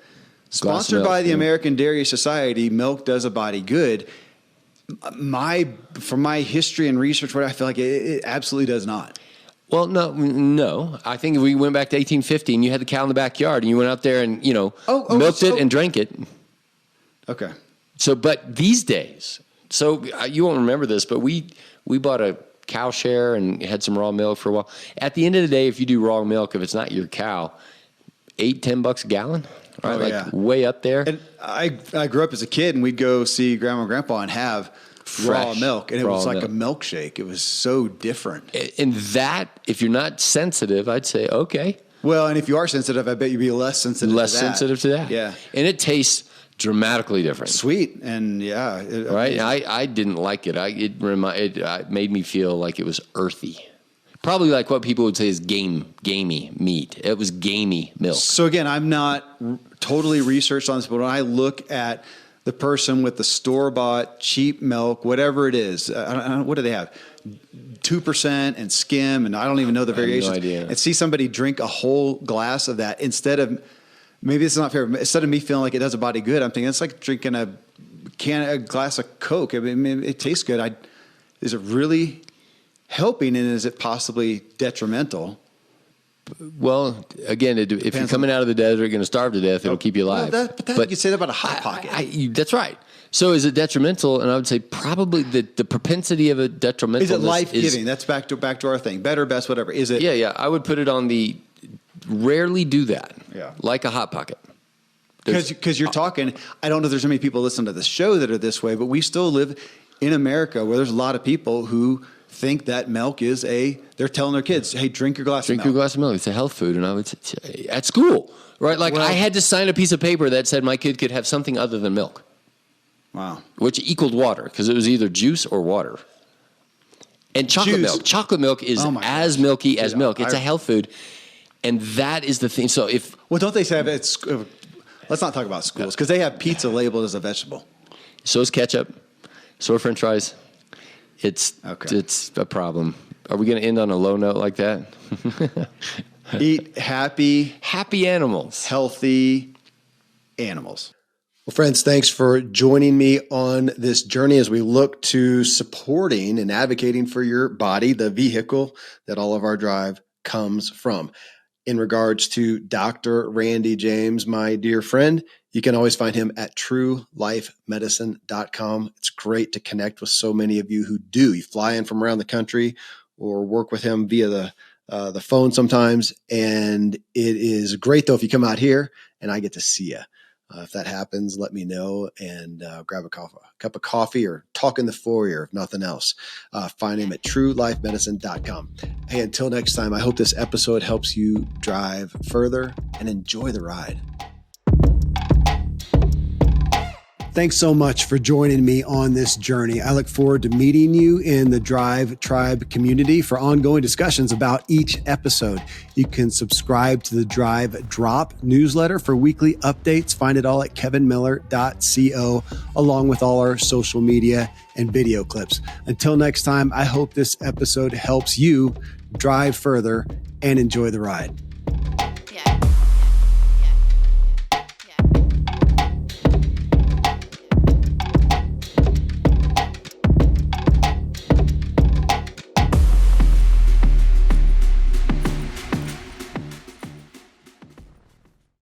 Sponsored by the American Dairy Society, milk does a body good. From my history and research, I feel like it absolutely does not. Well, no. I think if we went back to 1850 and you had the cow in the backyard and you went out there and, milked it and drank it. Okay. So, but these days, you won't remember this, but we bought a cow share and had some raw milk for a while. At the end of the day, if you do raw milk, if it's not your cow, $8-10 a gallon, right? Way up there. And I grew up as a kid and we'd go see grandma and grandpa and have raw milk, and it was like a milkshake. It was so different. And that, if you're not sensitive, I'd say, okay. Well, and if you are sensitive, I bet you'd be less sensitive to that. Yeah. And it tastes dramatically different. Sweet. And right? I didn't like it. It made me feel like it was earthy. Probably like what people would say is gamey meat. It was gamey milk. So again, I'm not totally researched on this, but when I look at the person with the store-bought cheap milk, whatever it is, what do they have? 2% and skim, and I don't even know the variations. I have no idea. And see somebody drink a whole glass of that instead of, maybe this is not fair, instead of me feeling like it does a body good, I'm thinking it's like drinking a glass of Coke. I mean, it tastes good. Is it really helping, and is it possibly detrimental? Well, again, if you're coming out of the desert, you're going to starve to death. It'll keep you alive. But you say that about a Hot Pocket. That's right. So is it detrimental? And I would say probably the propensity of a detrimental. Is it life-giving? That's back to our thing. Better, best, whatever. Is it? Yeah. I would put it on the rarely do that. Yeah. Like a Hot Pocket. Because you're talking, I don't know if there's so many people listening to the show that are this way, but we still live in America where there's a lot of people who think that milk is they're telling their kids, hey, drink your glass of milk. Drink your glass of milk. It's a health food. And I would say, at school, right? Like I had to sign a piece of paper that said my kid could have something other than milk. Wow. Which equaled water because it was either juice or water. And chocolate milk. Chocolate milk is as milky as milk. It's a health food. And that is the thing. So don't they say it's, let's not talk about schools because they have pizza labeled as a vegetable. So is ketchup. So are French fries. It's a problem. Are we going to end on a low note like that? Eat happy animals. Healthy animals. Well, friends, thanks for joining me on this journey as we look to supporting and advocating for your body, the vehicle that all of our drive comes from. In regards to Dr. Randy James, my dear friend, you can always find him at truelifemedicine.com. It's great to connect with so many of you who do. You fly in from around the country or work with him via the phone sometimes. And it is great, though, if you come out here and I get to see you. If that happens, let me know and grab a cup of coffee or talk in the foyer, if nothing else. Find him at truelifemedicine.com. Hey, until next time, I hope this episode helps you drive further and enjoy the ride. Thanks so much for joining me on this journey. I look forward to meeting you in the Drive Tribe community for ongoing discussions about each episode. You can subscribe to the Drive Drop newsletter for weekly updates. Find it all at kevinmiller.co, along with all our social media and video clips. Until next time, I hope this episode helps you drive further and enjoy the ride.